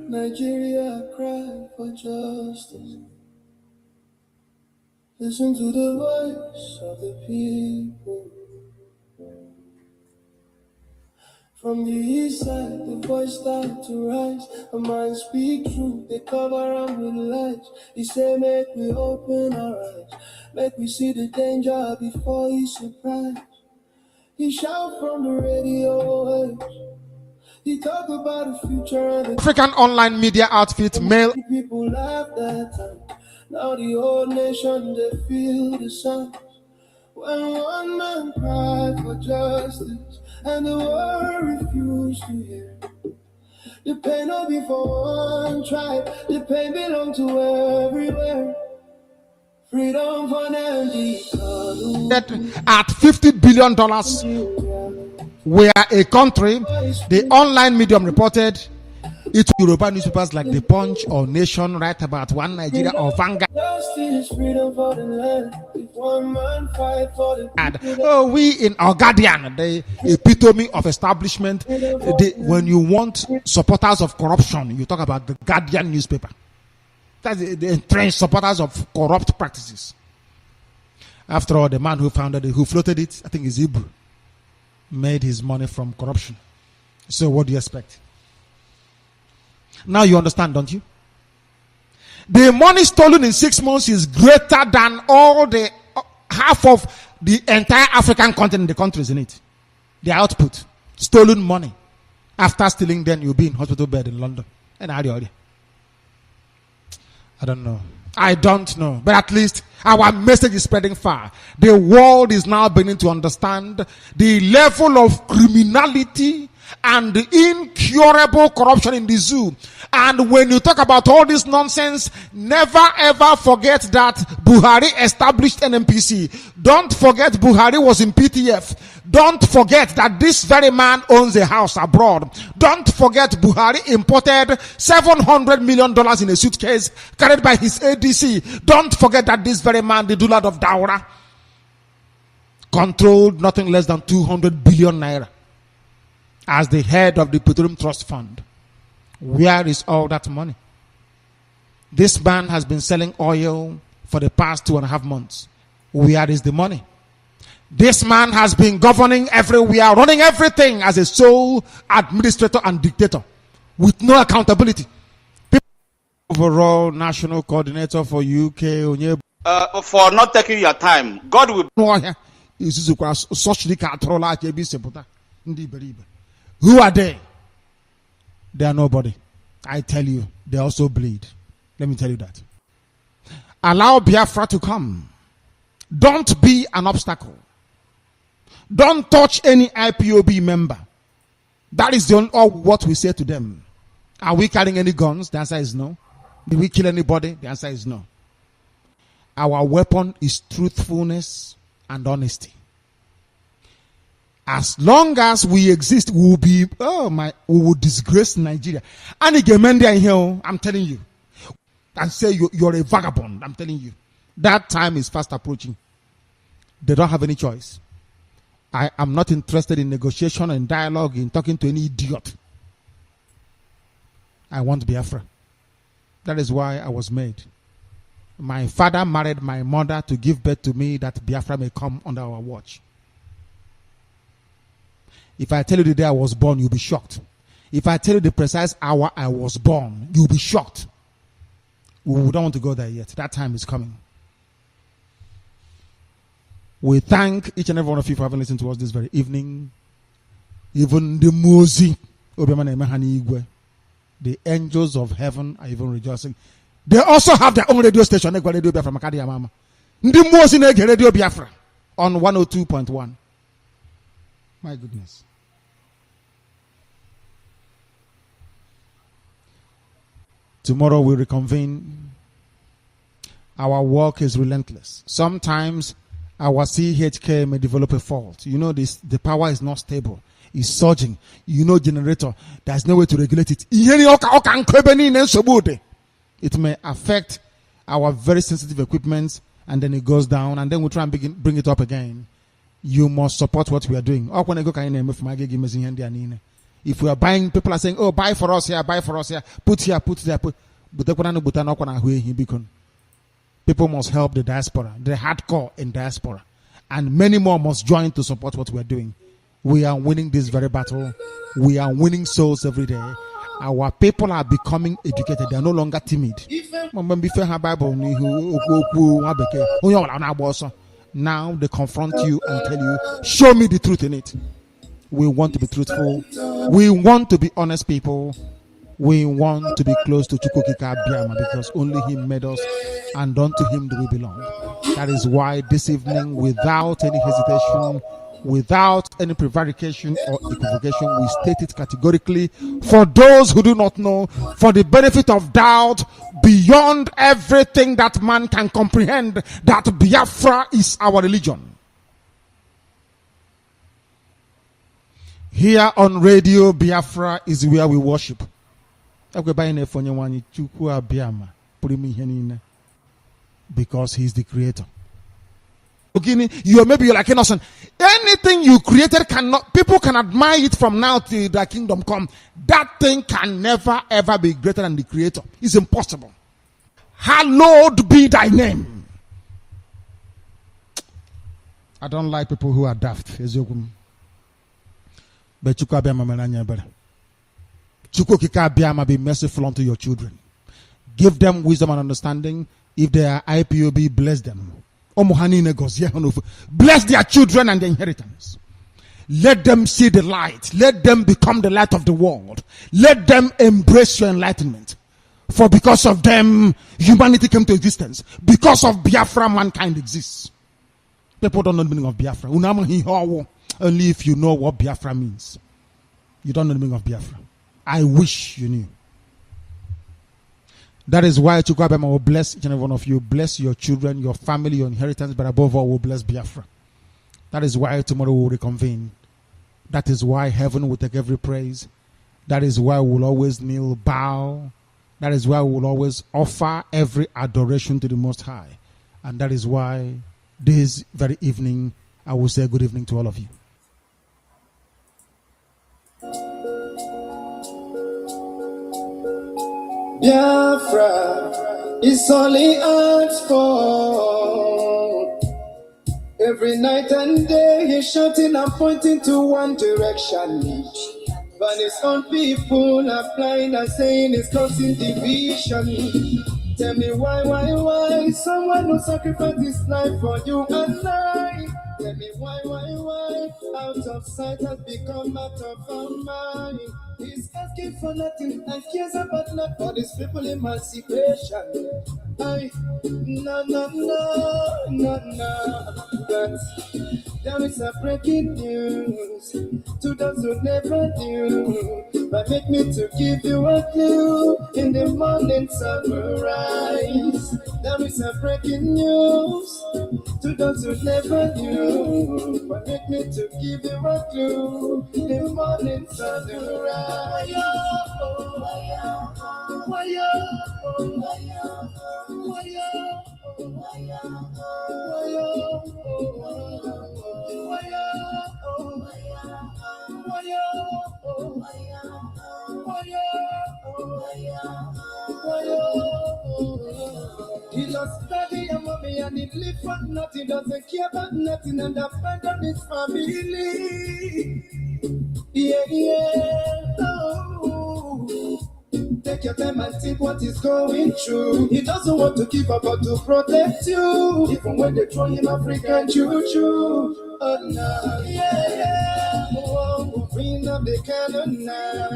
[SPEAKER 2] Nigeria cry for justice. Listen to the voice of the people. From the east side, the voice start to rise. A man speak truth, they cover up with lies. He say, make we open our eyes. Make we see the danger before he's surprised. He shout from the radio waves. He talk about the future and the
[SPEAKER 1] African online media outfit mail.
[SPEAKER 2] People laugh that time. Now the whole nation, they feel the sound. When one man cried for justice and the world refused to hear. The pain will be for one tribe. The pain belongs to everywhere. Freedom for them.
[SPEAKER 1] At $50 billion, we are a country. The online medium reported it to European newspapers like The Punch or Nation write about one Nigeria or Vanguard. Oh, we in our Guardian, the epitome of establishment. When you want supporters of corruption, you talk about the Guardian newspaper. That's the entrenched supporters of corrupt practices. After all, the man who founded it, who floated it, I think is Hebrew, made his money from corruption. So what do you expect? Now you understand, don't you? The money stolen in 6 months is greater than all the half of the entire African continent, the countries in it. The output, stolen money. After stealing, then you'll be in hospital bed in London. And I don't know. I don't know. But at least our message is spreading far. The world is now beginning to understand the level of criminality and the incurable corruption in the zoo. And when you talk about all this nonsense, never ever forget that Buhari established NNPC. Don't forget Buhari was in PTF. Don't forget that this very man owns a house abroad. Don't forget Buhari imported $700 million in a suitcase carried by his ADC. Don't forget that this very man, the Dulad of Daura, controlled nothing less than 200 billion naira as the head of the Petroleum Trust Fund. Where is all that money? This man has been selling oil for the past 2.5 months. Where is the money? This man has been governing everywhere, running everything as a sole administrator and dictator with no accountability. Overall national coordinator for UK.
[SPEAKER 3] For not taking your time, God will.
[SPEAKER 1] Who are they? They are nobody. I tell you, they also bleed. Let me tell you that. Allow Biafra to come. Don't be an obstacle. Don't touch any IPOB member. That is what we say to them. Are we carrying any guns? The answer is no. Did we kill anybody? The answer is no. Our weapon is truthfulness and honesty. As long as we exist, we will be, we will disgrace Nigeria. And again, here, I'm telling you, and say you're a vagabond. I'm telling you, that time is fast approaching. They don't have any choice. I am not interested in negotiation and dialogue, in talking to any idiot. I want Biafra. That is why I was made. My father married my mother to give birth to me, that Biafra may come under our watch. If I tell you the day I was born, you'll be shocked. If I tell you the precise hour I was born, you'll be shocked. We don't want to go there yet. That time is coming. We thank each and every one of you for having listened to us this very evening. Even the Mozi, the angels of heaven are even rejoicing. They also have their own radio station. Radio Biafra Makadi Mama. The Mozi Radio Biafra on 102.1. My goodness. Tomorrow we reconvene. Our work is relentless. Sometimes our CHK may develop a fault. You know this, the power is not stable. It's surging. You know generator. There's no way to regulate it. It may affect our very sensitive equipment, and then it goes down, and then we try and bring it up again. You must support what we are doing. If we are buying, people are saying, oh, buy for us here, put here, put there. People must help the diaspora, the hardcore in diaspora. And many more must join to support what we are doing. We are winning this very battle. We are winning souls every day. Our people are becoming educated. They are no longer timid. Now they confront you and tell you, show me the truth in it. We want to be truthful. We want to be honest people. We want to be close to Chukwukika Abiyama because only Him made us, and unto Him do we belong. That is why this evening, without any hesitation, without any prevarication or equivocation, we state it categorically for those who do not know, for the benefit of doubt, beyond everything that man can comprehend, that Biafra is our religion. Here on radio, Biafra is where we worship. Because He's the creator. Maybe you're like innocent. Anything you created people can admire it from now till the kingdom come. That thing can never ever be greater than the creator. It's impossible. Hallowed be thy name. I don't like people who are daft. But Chukwukika be merciful unto your children. Give them wisdom and understanding. If they are IPOB, bless them. Bless their children and their inheritance. Let them see the light. Let them become the light of the world. Let them embrace your enlightenment. For because of them, humanity came to existence. Because of Biafra, mankind exists. People don't know the meaning of Biafra. Only if you know what Biafra means. You don't know the meaning of Biafra. I wish you knew. That is why Chukwabema will bless each and every one of you. Bless your children, your family, your inheritance, but above all will bless Biafra. That is why tomorrow we will reconvene. That is why heaven will take every praise. That is why we will always kneel, bow. That is why we will always offer every adoration to the Most High. And that is why this very evening I will say good evening to all of you.
[SPEAKER 2] Biafra is only asked for. Every night and day he's shouting and pointing to one direction. But his own people are flying and saying it's causing division. Tell me why someone who sacrificed his life for you and I. Tell me why out of sight has become out of our mind. He's asking for nothing and cares about not for these people emancipation. No. But there is a breaking news to those who never knew. But make me to give you a clue in the morning sunrise. There is a breaking news to those who never knew. But make me to give you a clue in the morning sunrise. He lost daddy and mommy and he lived for nothing, doesn't care about nothing and abandoned his family. Oh. Take your time and think what he's going through. He doesn't want to give up but to protect you. Even when they throw him African choo-choo. Oh no, yeah. Oh, bring up the cannon now.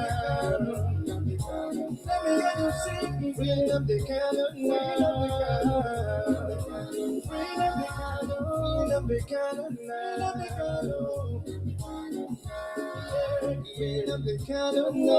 [SPEAKER 2] Let me hear you sing. Bring up the cannon now. Bring up the cannon now. Bring up the cannon now.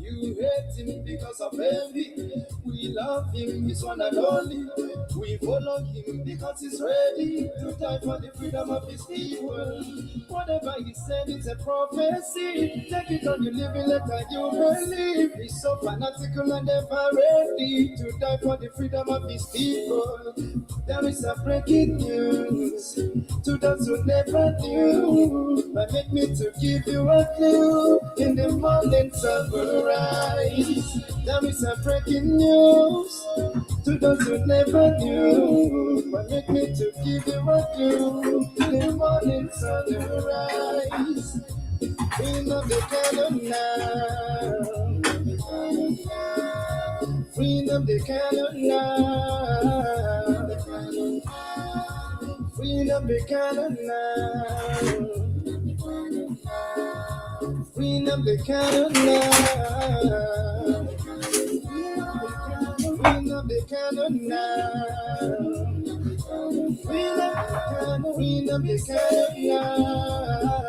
[SPEAKER 2] You hate him because of envy. We love him, he's one and only. We follow him because he's ready to die for the freedom of his people. Whatever he said, it's a prophecy. Take it on, you live it, let you believe. He's so fanatical and ever ready to die for the freedom of his people. There is a breaking news to those who never knew. Permit me to give you a clue. In the morning sunrise, there is a breaking news to those who never knew. Permit me to give you a clue. In the morning sunrise, Queen of the canon now. Queen of the canon now. Queen of the canon now. Queen of the canon now. Queen of the canon now. Queen of the canon now.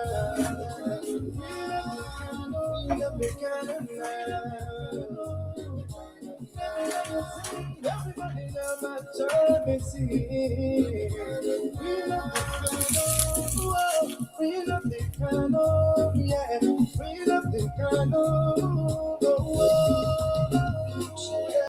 [SPEAKER 2] Queen of the canon now. Everybody know my job is here. We love the cano, yeah. We love the cano.